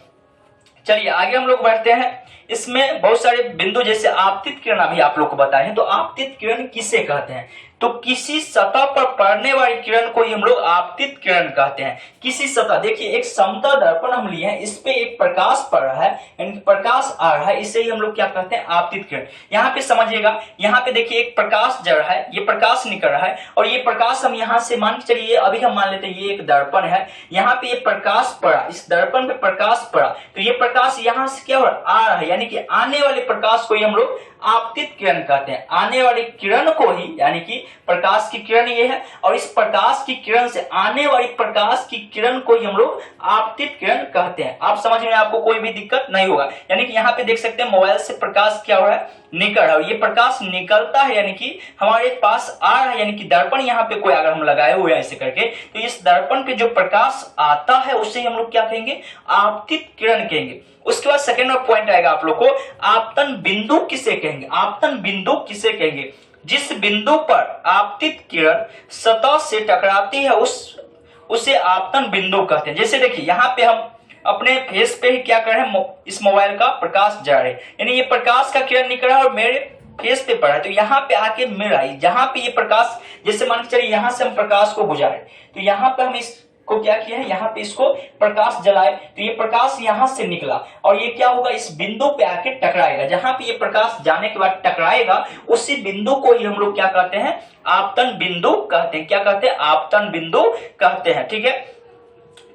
चलिए आगे हम लोग बढ़ते हैं, इसमें बहुत सारे बिंदु, जैसे आपतित किरण अभी आप लोग को बताए हैं, तो आपतित किरण किसे कहते हैं, तो किसी सतह पर पड़ने वाली किरण को ही हम लोग आपतित किरण कहते हैं। किसी सतह, देखिए एक समतल दर्पण हम लिए हैं, इस पे एक प्रकाश पड़ रहा है, यानी प्रकाश आ रहा है, इसे ही हम लोग क्या कहते हैं, आपतित किरण। यहाँ पे समझिएगा, यहाँ पे देखिए एक प्रकाश जड़ रहा है, ये प्रकाश निकल रहा है, और ये प्रकाश हम यहाँ से मान के चलिए, अभी हम मान लेते हैं ये एक दर्पण है, यहाँ पे ये प्रकाश पड़ा, इस दर्पण पे प्रकाश पड़ा, तो ये प्रकाश यहाँ से क्या हो रहा आ रहा है, यानी कि आने वाले प्रकाश को ही हम लोग आपतित किरण कहते हैं। आने वाली किरण को ही, यानी कि प्रकाश की किरण ये है, और इस प्रकाश की किरण से आने वाली प्रकाश की किरण को ही हम लोग आपतित किरण कहते हैं। आप समझ में आपको कोई भी दिक्कत नहीं होगा, यानी कि यहाँ पे देख सकते हैं मोबाइल से प्रकाश क्या हो रहा है, निकल रहा है, ये प्रकाश निकलता है यानी कि हमारे पास आ रहा है, यानी कि दर्पण यहाँ पे कोई अगर हम लगाए हुए हैं ऐसे करके, तो इस दर्पण पे जो प्रकाश आता है उसे हम लोग क्या कहेंगे, आपतित किरण कहेंगे। उसके बाद सेकेंड पॉइंट आएगा आप लोग को, आपतन बिंदु किसे कहेंगे, आपतन बिंदु किसे कहेंगे, जिस बिंदु पर आपतित किरण सतह से टकराती है उसे आपतन बिंदु कहते हैं। जैसे देखिए यहाँ पे हम अपने फेस पे ही क्या कर रहे हैं, इस मोबाइल का प्रकाश जा रहे हैं, यानी ये प्रकाश का किरण निकल रहा है और मेरे फेस पे पड़ा है, तो यहाँ पे आके मिल रहा है, जहां पे ये प्रकाश, जैसे मान के चलिए यहाँ से हम प्रकाश को गुजारे, तो यहाँ पे हम इसको क्या किया है, यहाँ पे इसको प्रकाश जलाए, तो ये प्रकाश यहाँ से निकला और ये क्या होगा, इस बिंदु पे आके टकराएगा, जहां पे ये प्रकाश जाने के बाद टकराएगा उसी बिंदु को ही हम लोग क्या कहते हैं, आपतन बिंदु कहते हैं। क्या कहते हैं, आपतन बिंदु कहते हैं। ठीक है,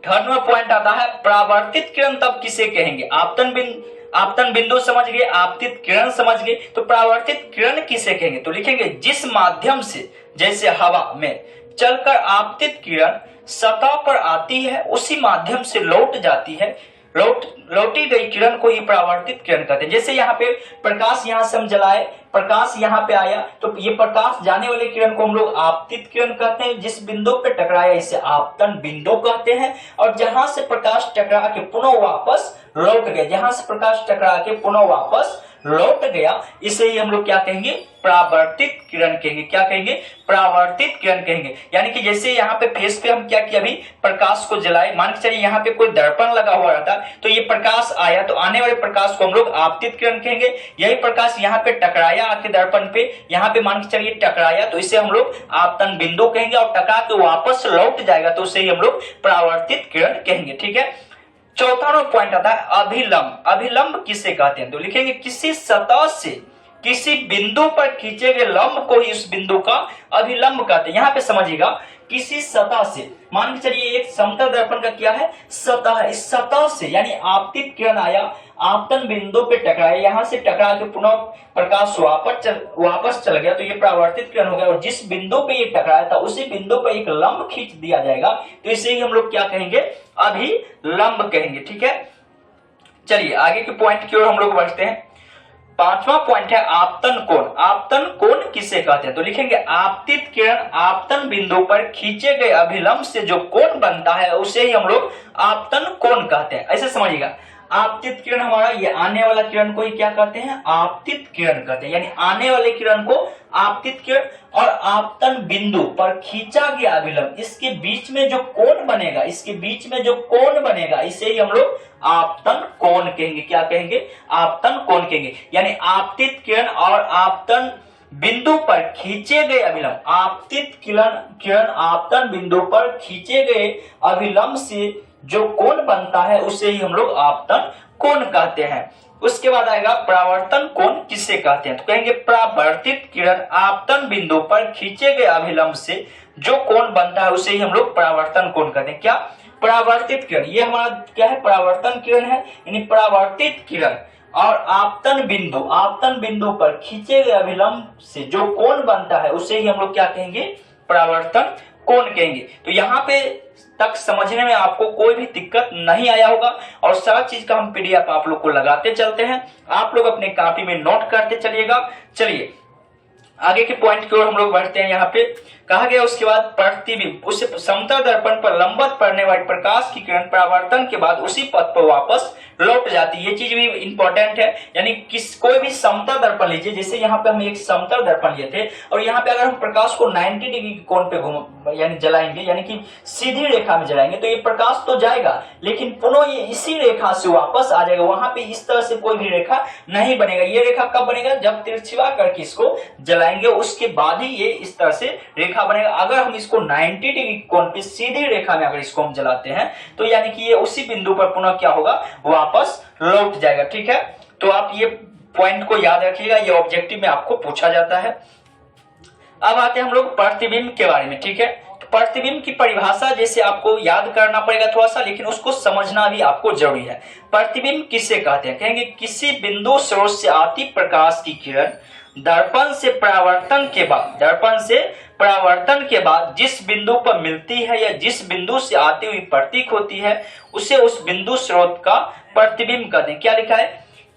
थर्ड में पॉइंट आता है, परावर्तित किरण तब किसे कहेंगे, आपतन बिंदु समझ गए, आपतित किरण समझ गए, तो परावर्तित किरण किसे कहेंगे, तो लिखेंगे जिस माध्यम से, जैसे हवा में चलकर आपतित किरण सतह पर आती है उसी माध्यम से लौट जाती है, लौटी गई किरण को ही परावर्तित किरण कहते हैं। जैसे यहाँ पे प्रकाश यहाँ से हम जलाए, प्रकाश यहाँ पे आया, तो ये प्रकाश जाने वाले किरण को हम लोग आपतित किरण कहते हैं, जिस बिंदु पे टकराया इसे आपतन बिंदु कहते हैं, और जहां से प्रकाश टकरा के पुनः वापस लौट गया, जहां से प्रकाश टकरा के पुनः वापस लौट गया, इसे ही हम लोग क्या कहेंगे, परावर्तित किरण कहेंगे। क्या कहेंगे, परावर्तित किरण कहेंगे। यानी कि जैसे यहाँ पे फेस पे हम क्या किया, अभी प्रकाश को जलाए, मान के चलिए यहाँ पे कोई दर्पण लगा हुआ रहता, तो ये प्रकाश आया, तो आने वाले प्रकाश को हम लोग आपतित किरण कहेंगे। यही प्रकाश यहाँ पे टकराया आके दर्पण पे, यहाँ पे मान के चलिए टकराया, तो इसे हम लोग आपतन बिंदु कहेंगे, और टकरा के वापस लौट जाएगा तो उसे ही हम लोग परावर्तित किरण कहेंगे। ठीक है, चौथा पॉइंट आता है अभिलंब। अभिलंब किसे कहते हैं, तो लिखेंगे किसी सतह से किसी बिंदु पर खींचे गए लंब को ही उस बिंदु का अभिलंब कहते हैं। यहाँ पे समझिएगा, किसी सतह से, मान के चलिए एक समतल दर्पण का क्या है, सतह, इस सतह से यानी आपतित किरण आया, आपतन बिंदु पे टकराया, यहाँ से टकरा के पुनः प्रकाश वापस चल गया, तो ये परावर्तित किरण हो गया, और जिस बिंदु पे ये टकराया था उसी बिंदु पे एक लंब खींच दिया जाएगा, तो इसे ही हम लोग क्या कहेंगे, अभिलंब कहेंगे। ठीक है, चलिए आगे के पॉइंट की ओर हम लोग बढ़ते हैं। पांचवा पॉइंट है आपतन कोण। आपतन कोण किसे कहते हैं, तो लिखेंगे आपतित किरण आपतन बिंदु पर खींचे गए अभिलंब से जो कोण बनता है उसे ही हम लोग आपतन कोण कहते हैं। ऐसे समझिएगा, आपतित किरण हमारा ये आने वाला किरण को ही क्या कहते हैं, आपतित किरण कहते हैं, यानी आने वाले किरण को आपतित किरण, और आपतन बिंदु पर खींचा गया अभिलंब, इसके बीच में जो कोण बनेगा, इसके बीच में जो कोण बनेगा, इसे ही हम लोग आपतन कोण कहेंगे। क्या कहेंगे, आपतन कोण कहेंगे। यानी आपतित किरण और आपतन बिंदु पर खींचे गए अभिलंब, आपतित किरण आपतन बिंदु पर खींचे गए अभिलंब से जो कोण बनता है उसे ही हम लोग आपतन कोण कहते हैं। उसके बाद आएगा परावर्तन कोण किसे कहते हैं, तो कहेंगे परावर्तित किरण आपतन बिंदु पर खींचे गए अभिलंब से जो कोण बनता है उसे ही हम लोग परावर्तन कोण कहते हैं। क्या, परावर्तित किरण, ये हमारा क्या है, परावर्तन किरण है, यानी परावर्तित किरण और आपतन बिंदु पर खींचे गए अभिलंब से जो कोण बनता है उसे ही हम लोग क्या कहेंगे, परावर्तन कोण कहेंगे। तो यहाँ पे तक समझने में आपको कोई भी दिक्कत नहीं आया होगा, और सारा चीज का हम पीडीएफ आप लोग को लगाते चलते हैं, आप लोग अपने कॉपी में नोट करते चलिएगा। चलिए आगे के पॉइंट की ओर हम लोग बढ़ते हैं। यहाँ पे कहा गया उसके बाद प्रतिबिंब, उसे समतल दर्पण पर लंबवत पड़ने वाली प्रकाश की किरण परावर्तन के बाद उसी पथ पर वापस लौट जाती है। ये चीज भी इंपॉर्टेंट है, यानी कोई भी समतल दर्पण लीजिए, जैसे यहाँ पे हम एक समतल दर्पण लिए थे, और यहाँ पे अगर हम प्रकाश को 90 डिग्री के कोण पे यानी जलाएंगे, यानी कि सीधी रेखा में जलाएंगे, तो ये प्रकाश तो जाएगा लेकिन पुनः ये इसी रेखा से वापस आ जाएगा, वहां पे इस तरह से कोई भी रेखा नहीं बनेगा। ये रेखा कब बनेगा, जब तिरछिवा करके इसको जलाएंगे, उसके बाद ही ये इस तरह से रेखा बनेगा। अगर हम इसको 90 डिग्री कोण पे सीधी रेखा में अगर इसको हम जलाते हैं, तो यानी कि ये उसी बिंदु पर पुनः क्या होगा, वापस लौट जाएगा। ठीक है, तो आप ये पॉइंट को याद रखिएगा, ये ऑब्जेक्टिव में आपको पूछा जाता है। अब आते हैं हम लोग प्रतिबिंब के बारे में। ठीक है, तो प्रतिबिंब की परिभाषा जैसे आपको याद करना पड़ेगा थोड़ा सा, लेकिन उसको समझना भी आपको जरूरी है। प्रतिबिंब किसे कहते हैं, कहेंगे किसी बिंदु स्रोत से आती प्रकाश की किरण दर्पण से परावर्तन के बाद जिस बिंदु पर मिलती है या जिस बिंदु से आती हुई प्रतीक होती है, उसे उस बिंदु स्रोत का प्रतिबिंब कहते हैं। क्या लिखा है,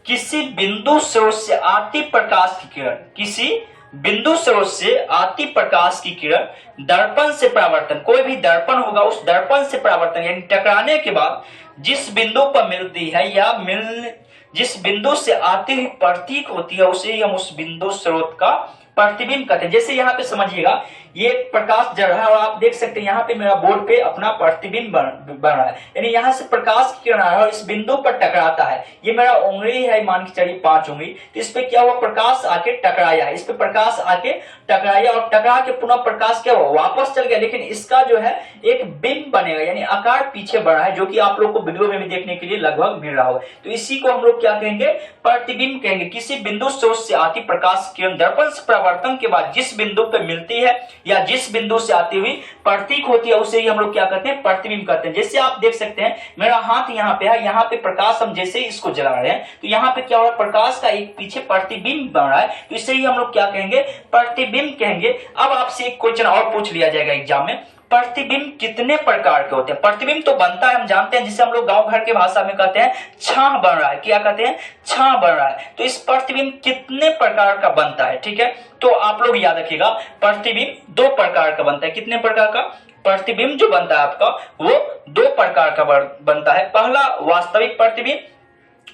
किसी बिंदु स्रोत से आती प्रकाश की किरण, किसी बिंदु स्रोत से आती प्रकाश की किरण दर्पण से परावर्तन, कोई भी दर्पण होगा उस दर्पण से परावर्तन यानी टकराने के बाद जिस बिंदु पर मिलती है या जिस बिंदु से आती हुई प्रतीक होती है उसे ही हम उस बिंदु स्रोत का प्रतिबिंब कहते हैं। जैसे यहाँ पे समझिएगा, ये प्रकाश जड़ है और आप देख सकते हैं यहाँ पे मेरा बोर्ड पे अपना प्रतिबिंब बन रहा है, यानी यहाँ से प्रकाश की किरण आ रहा है और इस बिंदु पर टकराता है। ये मेरा उंगली है, मान के चलिए 5 उंगली, तो इस पे क्या हुआ, प्रकाश आके टकराया है, इस पे प्रकाश आके टकराया और टकरा के पुनः प्रकाश क्या हुआ, वापस चल गया, लेकिन इसका जो है एक बिंब बनेगा यानी आकार पीछे बढ़ा है, जो कि आप लोग को वीडियो में भी देखने के लिए लगभग मिल रहा होगा। तो इसी को हम लोग क्या कहेंगे, प्रतिबिंब कहेंगे। किसी बिंदु स्रोत से आती प्रकाश किरण दर्पण से परावर्तन के बाद जिस बिंदु पे मिलती है या जिस बिंदु से आती हुई प्रतीक होती है उसे ही हम लोग क्या कहते हैं, प्रतिबिंब कहते हैं। जैसे आप देख सकते हैं मेरा हाथ यहाँ पे है, यहाँ पे प्रकाश हम जैसे ही इसको जला रहे हैं तो यहाँ पे क्या हो रहा है, प्रकाश का एक पीछे प्रतिबिंब बन रहा है, तो इसे ही हम लोग क्या कहेंगे, प्रतिबिंब कहेंगे। अब आपसे एक क्वेश्चन और पूछ लिया जाएगा एग्जाम में, प्रतिबिंब कितने प्रकार के होते हैं। प्रतिबिंब तो बनता है, हम जानते हैं, जिसे हम लोग गांव घर के भाषा में कहते हैं छाह बन रहा है, क्या कहते हैं, छाह बन रहा है। तो इस प्रतिबिंब कितने प्रकार का बनता है, ठीक है, तो आप लोग याद रखिएगा प्रतिबिंब 2 प्रकार का बनता है। कितने प्रकार का प्रतिबिंब जो बनता है आपका, वो 2 प्रकार का बनता है। पहला वास्तविक प्रतिबिंब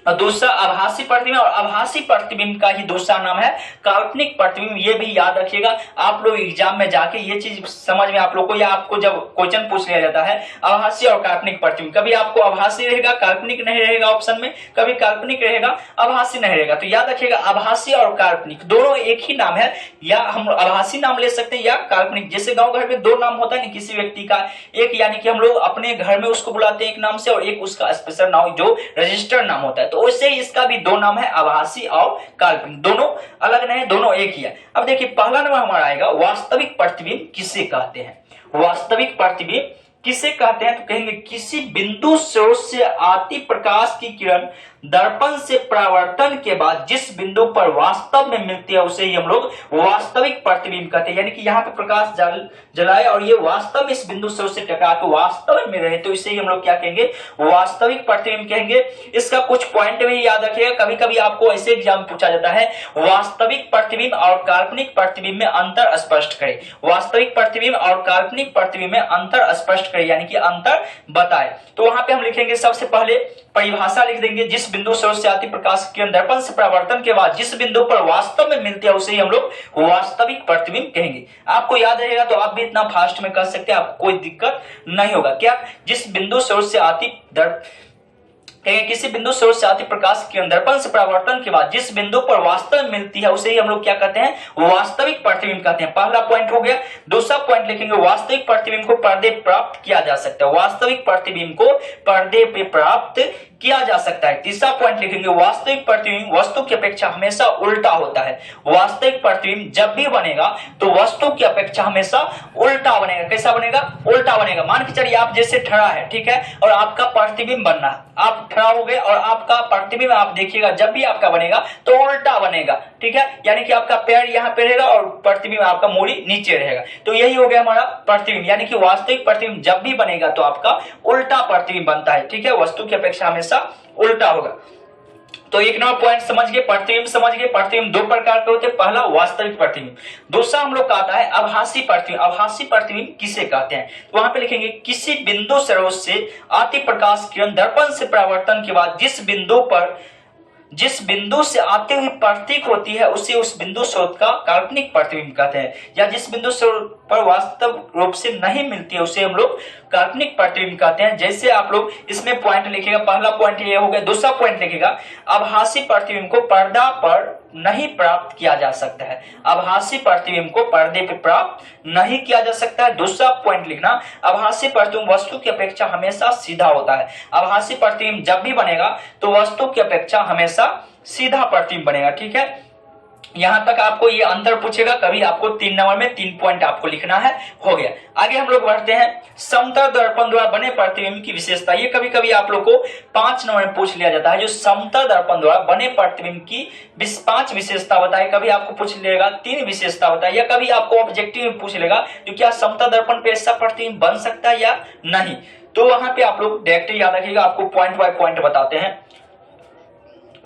और दूसरा आभासी प्रतिबिंब, और आभासी प्रतिबिंब का ही दूसरा नाम है काल्पनिक प्रतिबिंब। ये भी याद रखिएगा, आप लोग एग्जाम में जाके ये चीज समझ में आप लोग को, या आपको जब क्वेश्चन पूछ लिया जाता है आभासी और काल्पनिक प्रतिबिंब, कभी आपको आभासी रहेगा काल्पनिक नहीं रहेगा ऑप्शन में, कभी काल्पनिक रहेगा आभासी नहीं रहेगा। तो याद रखिएगा आभासी और काल्पनिक दोनों एक ही नाम है, या हम आभासी नाम ले सकते हैं या काल्पनिक। जैसे गाँव घर में 2 नाम होता है ना किसी व्यक्ति का, एक यानी कि हम लोग अपने घर में उसको बुलाते हैं एक नाम से और एक उसका स्पेशल नाम जो रजिस्टर्ड नाम होता है, तो वैसे ही इसका भी 2 नाम है, आभासी और काल्पनिक। दोनों अलग नहीं, दोनों एक ही है। अब देखिए पहला नंबर हमारा आएगा वास्तविक प्रतिबिंब किसे कहते हैं। वास्तविक प्रतिबिंब किसे कहते हैं, तो कहेंगे किसी बिंदु स्रोत से आती प्रकाश की किरण दर्पण से परावर्तन के बाद जिस बिंदु पर वास्तव में मिलती है उसे ही हम लोग वास्तविक प्रतिबिंब कहते हैं। यानी कि यहाँ पे प्रकाश जलाए और ये वास्तव में इस बिंदु स्रोत से टकरा के वास्तव में मिल रहे, तो इसे ही हम लोग क्या कहेंगे, वास्तविक प्रतिबिंब कहेंगे। इसका कुछ पॉइंट भी याद रखिएगा, कभी कभी आपको ऐसे एग्जाम पूछा जाता है वास्तविक प्रतिबिंब और काल्पनिक प्रतिबिंब में अंतर स्पष्ट करें। वास्तविक प्रतिबिंब और काल्पनिक प्रतिबिंब में अंतर स्पष्ट करें, यानी कि अंतर बताए। तो वहां पे हम लिखेंगे सबसे पहले परिभाषा लिख देंगे, जिस बिंदु स्रोत से आती प्रकाश की किरण दर्पण से परावर्तन के बाद जिस बिंदु पर वास्तव में मिलती है उसे ही हम लोग वास्तविक प्रतिबिंब कहेंगे। आपको याद रहेगा तो आप भी इतना फास्ट में कर सकते हैं, आपको कोई दिक्कत नहीं होगा। क्या, जिस बिंदु स्रोत से आती किसी बिंदु स्रोत से आती प्रकाश की किरण दर्पण से परावर्तन के बाद जिस बिंदु पर वास्तव में मिलती है उसे ही हम लोग क्या कहते हैं, वास्तविक प्रतिबिंब कहते हैं। पहला पॉइंट हो गया। दूसरा पॉइंट लिखेंगे वास्तविक प्रतिबिंब को पर्दे प्राप्त किया जा सकता है। वास्तविक प्रतिबिंब को पर्दे पे प्राप्त किया जा सकता है। तीसरा पॉइंट लिखेंगे वास्तविक प्रतिबिंब वस्तु की अपेक्षा हमेशा उल्टा होता है। वास्तविक प्रतिबिंब जब भी बनेगा तो वस्तु की अपेक्षा हमेशा उल्टा बनेगा। कैसा बनेगा, उल्टा बनेगा। मान के चलिए आप जैसे खड़ा है, ठीक है, और आपका प्रतिबिंब बनना है, आप खड़ा हो गए और आपका प्रतिबिंब आप देखिएगा जब भी आपका बनेगा तो उल्टा बनेगा, ठीक है, यानी कि आपका पैर यहाँ पे रहेगा और प्रतिबिंब आपका मूड़ी नीचे रहेगा। तो यही हो गया हमारा प्रतिबिंब, यानी कि वास्तविक प्रतिबिंब जब भी बनेगा तो आपका उल्टा प्रतिबिंब बनता है, ठीक है, वस्तु की अपेक्षा हमेशा उल्टा होगा। तो एक नंबर पॉइंट समझ गए, प्रतिबिंब समझ गए। प्रतिबिंब 2 प्रकार के होते हैं, पहला वास्तविक प्रतिबिंब, दूसरा हम लोग कहता है आभासी प्रतिबिंब। आभासी प्रतिबिंब किसे कहते हैं, तो वहां पे लिखेंगे किसी बिंदु स्रोत से आती प्रकाश किरण दर्पण से परावर्तन के बाद जिस बिंदु से आते हुए प्रतीक होती है उसे उस बिंदु स्रोत का काल्पनिक प्रतिबिंब कहते हैं। या जिस बिंदु स्रोत पर वास्तव रूप से नहीं मिलती है उसे हम लोग काल्पनिक प्रतिबिंब कहते हैं। जैसे आप लोग इसमें पॉइंट लिखेगा, पहला पॉइंट ये हो गया। दूसरा पॉइंट लिखेगा आभासी प्रतिबिंब को पर्दा पर नहीं प्राप्त किया जा सकता है। आभासी प्रतिबिंब को पर्दे पर प्राप्त नहीं किया जा सकता है। दूसरा पॉइंट लिखना आभासी प्रतिबिंब वस्तु की अपेक्षा हमेशा सीधा होता है। आभासी प्रतिबिंब जब भी बनेगा तो वस्तु की अपेक्षा हमेशा सीधा प्रतिबिंब बनेगा, ठीक है। यहां तक आपको ये अंतर पूछेगा, कभी आपको 3 नंबर में 3 पॉइंट आपको लिखना है, हो गया। आगे हम लोग बढ़ते हैं समतल दर्पण द्वारा बने प्रतिबिंब की विशेषता। ये कभी कभी आप लोग को 5 नंबर में पूछ लिया जाता है, जो समतल दर्पण द्वारा बने प्रतिबिंब की 5 विशेषता बताए। कभी आपको पूछ लेगा 3 विशेषता बताए, या कभी आपको ऑब्जेक्टिव में पूछ लेगा तो क्या समतल दर्पण पे ऐसा प्रतिबिंब बन सकता है या नहीं। तो वहां पे आप लोग डायरेक्ट याद रखिएगा, आपको पॉइंट बाय पॉइंट बताते हैं।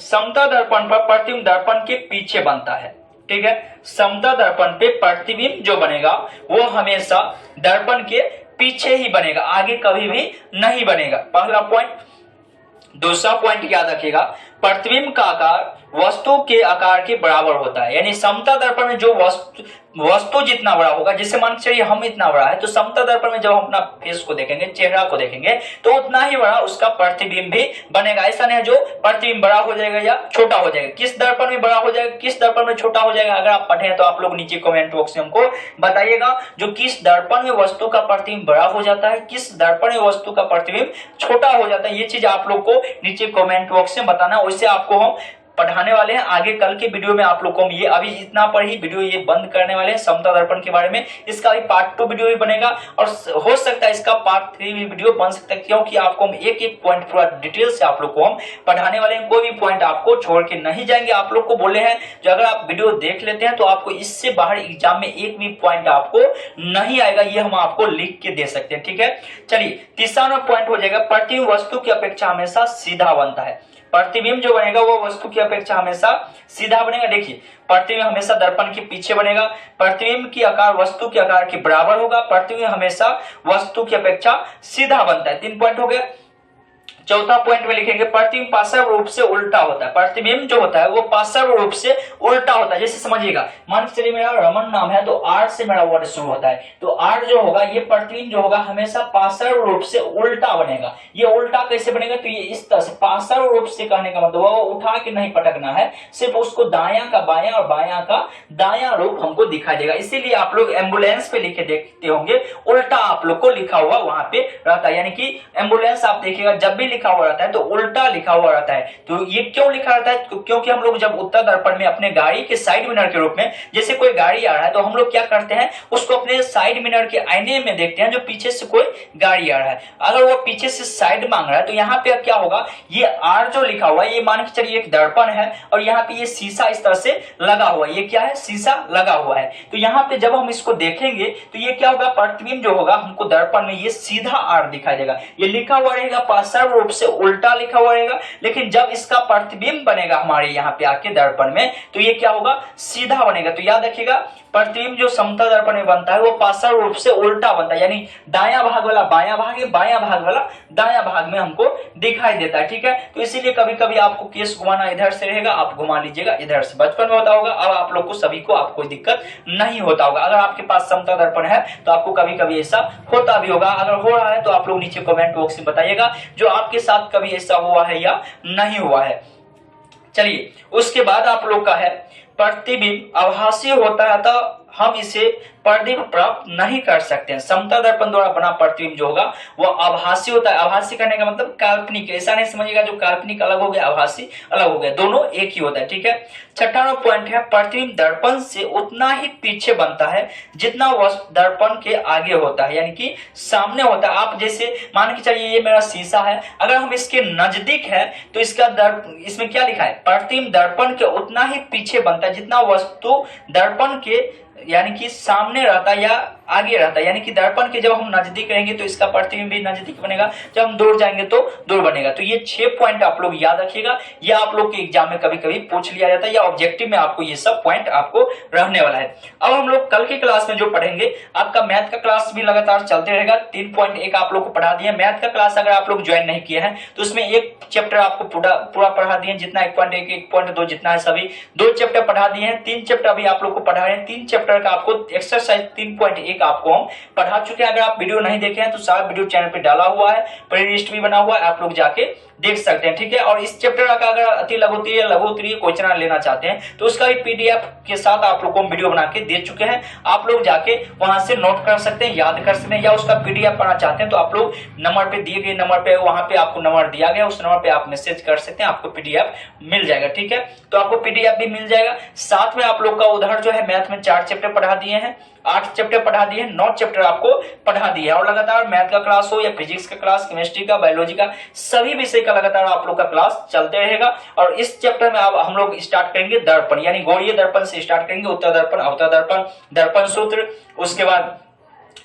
समतल दर्पण पर प्रतिबिंब दर्पण के पीछे बनता है। ठीक है, समतल दर्पण पे प्रतिबिंब जो बनेगा वो हमेशा दर्पण के पीछे ही बनेगा, आगे कभी भी नहीं बनेगा। पहला पॉइंट। दूसरा पॉइंट याद रखिएगा, प्रतिबिंब का आकार वस्तु के आकार के बराबर होता है। यानी समतल दर्पण में जो वस्तु जितना बड़ा होगा, जैसे मान के चलिए हम इतना बड़ा है, तो समतल दर्पण में जब हम अपना फेस को देखेंगे, चेहरा को देखेंगे, तो उतना ही बड़ा उसका प्रतिबिंब भी बनेगा। ऐसा नहीं है जो प्रतिबिंब बड़ा हो जाएगा या छोटा हो जाएगा। किस दर्पण में बड़ा हो जाएगा, किस दर्पण में छोटा हो जाएगा, अगर आप पढ़े हैं तो आप लोग नीचे कमेंट बॉक्स में हमको बताइएगा। जो किस दर्पण में वस्तु का प्रतिबिंब बड़ा हो जाता है, किस दर्पण में वस्तु का प्रतिबिंब छोटा हो जाता है, ये चीज आप लोग को नीचे कमेंट बॉक्स में बताना। वैसे आपको हम पढ़ाने वाले हैं आगे कल के वीडियो में। आप लोग को हम ये अभी इतना पर ही वीडियो ये बंद करने वाले हैं समतल दर्पण के बारे में। इसका भी पार्ट 2 वीडियो भी बनेगा और हो सकता है इसका पार्ट 3 भी वीडियो बन सकता है, क्योंकि आपको हम एक एक पॉइंट पूरा डिटेल से आप लोग को हम पढ़ाने वाले हैं। कोई भी पॉइंट आपको छोड़ के नहीं जाएंगे। आप लोग को बोले हैं जो अगर आप वीडियो देख लेते हैं तो आपको इससे बाहर एग्जाम में एक भी पॉइंट आपको नहीं आएगा, ये हम आपको लिख के दे सकते हैं। ठीक है, चलिए तीसरा पॉइंट हो जाएगा, प्रतिबिंब वस्तु की अपेक्षा हमेशा सीधा बनता है। प्रतिबिंब जो बनेगा वो वस्तु की अपेक्षा हमेशा सीधा बनेगा। देखिए, प्रतिबिंब हमेशा दर्पण के पीछे बनेगा, प्रतिबिंब की आकार वस्तु के आकार के बराबर होगा, प्रतिबिंब हमेशा वस्तु की अपेक्षा सीधा बनता है। 3 पॉइंट हो गया। चौथा पॉइंट में लिखेंगे, प्रतिबिंब पार्श्व रूप से उल्टा होता है। प्रतिबिंब जो होता है वो पार्श्व रूप से उल्टा होता है। जैसे समझिएगा, मान के चलिए मेरा रमन नाम है, तो आर से मेरा वर्ड शुरू होता है, तो आर जो होगा ये प्रतिबिंब जो होगा हमेशा पार्श्व रूप से उल्टा बनेगा। ये उल्टा कैसे बनेगा, तो ये इस तरह से पार्श्व रूप से कहने का मतलब वो उठा के नहीं पटकना है, सिर्फ उसको दायां का बायां और बायां का दायां रूप हमको दिखाई देगा। इसीलिए आप लोग एम्बुलेंस पे लिखे देखते होंगे, उल्टा आप लोग को लिखा हुआ वहां पे रहता है। यानी कि एम्बुलेंस आप देखिएगा जब भी लिखा हुआ रहता है तो उल्टा लिखा हुआ रहता है। तो ये क्यों लिखा रहता है, क्योंकि हम लोग जब उत्तर दर्पण में अपने गाड़ी के साइड मिरर के रूप में, जैसे कोई गाड़ी आ रहा है तो हम लोग क्या करते हैं, उसको अपने साइड मिरर के आईने में देखते हैं जो पीछे से कोई गाड़ी आ रहा है। अगर वो पीछे से साइड मांग रहा है तो यहाँ पे क्या होगा, ये आर जो लिखा हुआ है ये मान के चलिए एक दर्पण है और यहाँ पे ये शीशा इस तरह से लगा हुआ है। ये क्या है, शीशा लगा हुआ है। तो यहाँ पे जब हम इसको देखेंगे तो ये क्या होगा, प्रतिबिंब जो होगा हमको दर्पण में ये सीधा आर दिखाई देगा। ये लिखा हुआ रहेगा पार्श्व रूप से उल्टा लिखा हुआ रहेगा, लेकिन जब इसका प्रतिबिंब बनेगा हमारे यहाँ पे आके दर्पण में तो ये क्या होगा, सीधा बनेगा। तो याद रखिएगा, प्रतिबिंब जो समतल दर्पण में बनता है वो पार्श्व रूप से उल्टा बनता है, यानी दायां भाग वाला बायां भाग है, बायां भाग वाला दायां भाग में हमको दिखाई देता है। ठीक है, तो इसीलिए कभी कभी आपको केस घुमाना इधर से रहेगा, आप घुमा लीजिएगा इधर से। बचपन में होता होगा, अब आप लोग को सभी को आप कोई दिक्कत नहीं होता होगा। अगर आपके पास समतल दर्पण है तो आपको कभी कभी ऐसा होता भी होगा। अगर हो रहा है तो आप लोग नीचे कमेंट बॉक्स में बताइएगा जो आपके साथ कभी ऐसा हुआ है या नहीं हुआ है। चलिए, उसके बाद आप लोग का है, प्रतिबिंब आभासी होता है तो हम इसे प्रतिबिंब प्राप्त नहीं कर सकते हैं। समतल दर्पण द्वारा बना प्रतिबिंब जो होगा वो आभासी होता है। आभासी करने का मतलब काल्पनिक, ऐसा नहीं समझिएगा जो काल्पनिक अलग हो गया आभासी अलग हो गया, दोनों एक ही होता है। ठीक है, छठा पॉइंट है, प्रतिबिंब दर्पण से उतना ही पीछे बनता है जितना वस्तु दर्पण के आगे होता है, यानी कि सामने होता है। आप जैसे मान के चलिए ये मेरा शीशा है, अगर हम इसके नजदीक है तो इसका इसमें क्या लिखा है, प्रतिबिंब दर्पण के उतना ही पीछे बनता है जितना वस्तु दर्पण के यानी कि सामने रहता है या आगे रहता है। यानी कि दर्पण के जब हम नजदीक रहेंगे तो इसका प्रतिबिंब भी नजदीक बनेगा, जब हम दूर जाएंगे तो दूर बनेगा। तो ये 6 पॉइंट आप लोग याद रखिएगा, ये आप लोग के एग्जाम में कभी कभी पूछ लिया जाता है या ऑब्जेक्टिव में आपको ये सब पॉइंट आपको रहने वाला है। अब हम लोग कल की क्लास में जो पढ़ेंगे, आपका मैथ का क्लास भी लगातार चलते रहेगा। 3.1 आप लोग को पढ़ा दिए। मैथ का क्लास अगर आप लोग ज्वाइन नहीं किए हैं तो उसमें एक चैप्टर आपको पूरा पढ़ा दिए, जितना 1.1 1.2 जितना है सभी 2 चैप्टर पढ़ा दिए हैं। 3 चैप्टर अभी आप लोग को पढ़ा रहे हैं। 3 चैप्टर का आपको एक्सरसाइज 3.1 आपको हम पढ़ा चुके हैं। अगर आप वीडियो नहीं देखे हैं तो सारा वीडियो चैनल पे डाला हुआ है, प्लेलिस्ट भी बना हुआ है, आप लोग जाके देख सकते हैं। ठीक है, और इस चैप्टर का अगर अति लघु उत्तरीय क्वेश्चन लेना चाहते हैं तो उसका भी पीडीएफ के साथ आप लोग को वीडियो बना के दे चुके हैं। आप लोग जाके वहां से नोट कर सकते हैं, याद कर सकते हैं, या उसका पीडीएफ पढ़ना चाहते हैं तो आप लोग नंबर पे दिए गए नंबर पे, वहां पे आपको नंबर दिया गया, उस नंबर पे आप मैसेज कर सकते हैं, आपको पीडीएफ मिल जाएगा। ठीक है, तो आपको पीडीएफ भी मिल जाएगा। साथ में आप लोग का उधर जो है मैथ में 4 चैप्टर पढ़ा दिए हैं, 8 चैप्टर पढ़ा दिए हैं, 9 चैप्टर आपको पढ़ा दिए हैं। और लगातार मैथ का क्लास हो या फिजिक्स का क्लास, केमिस्ट्री का, बायोलॉजी का, सभी विषय का लगातार आप लोग का क्लास चलते रहेगा। और इस चैप्टर में अब हम लोग स्टार्ट करेंगे दर्पण, यानी गोलीय दर्पण से स्टार्ट करेंगे, उत्तर दर्पण, अवतल दर्पण, दर्पण सूत्र, उसके बाद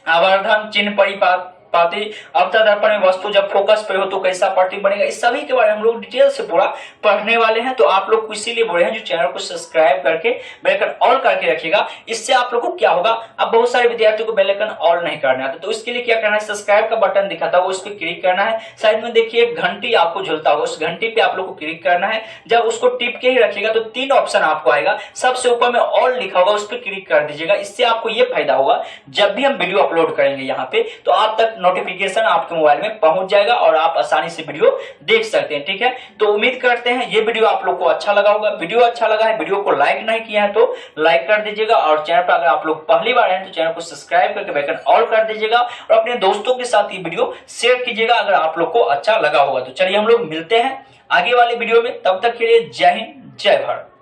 आवर्धन, चिन्ह परिपात, अनुपाति, अवतल दर्पण में वस्तु जब फोकस पे हो तो कैसा प्रतिबिंब बनेगा, इस सभी के बारे में हम लोग डिटेल से पूरा पढ़ने वाले हैं। तो आप लोग को इसीलिए बोले हैं जो चैनल को सब्सक्राइब करके बेल आइकन ऑल करके रखिएगा। इससे आप लोग को क्या होगा, अब बहुत सारे विद्यार्थियों को बेल आइकन ऑल नहीं करना आता, तो इसके लिए क्या करना है, सब्सक्राइब का बटन दिखाता है उस पर क्लिक करना है। साइड में देखिए घंटी आपको झुलता होगा, उस घंटी पे आप लोग को क्लिक करना है। जब उसको टिप के ही रखिएगा तो 3 ऑप्शन आपको आएगा, सबसे ऊपर में ऑल लिखा होगा, उस पर क्लिक कर दीजिएगा। इससे आपको ये फायदा होगा जब भी हम वीडियो अपलोड करेंगे यहाँ पे तो आप तक नोटिफिकेशन आपके मोबाइल में पहुंच जाएगा और आप आसानी से वीडियो देख सकते हैं। ठीक है, तो उम्मीद करते हैं ये वीडियो आप लोग को अच्छा लगा होगा। वीडियो अच्छा लगा है, वीडियो को लाइक नहीं किया है तो लाइक कर दीजिएगा, और चैनल पर अगर आप लोग पहली बार हैं तो चैनल को सब्सक्राइब करके बेल आइकन ऑल कर दीजिएगा, और अपने दोस्तों के साथ ये वीडियो शेयर कीजिएगा अगर आप लोग को अच्छा लगा होगा। तो चलिए हम लोग मिलते हैं आगे वाले वीडियो में, तब तक के लिए जय हिंद जय भारत।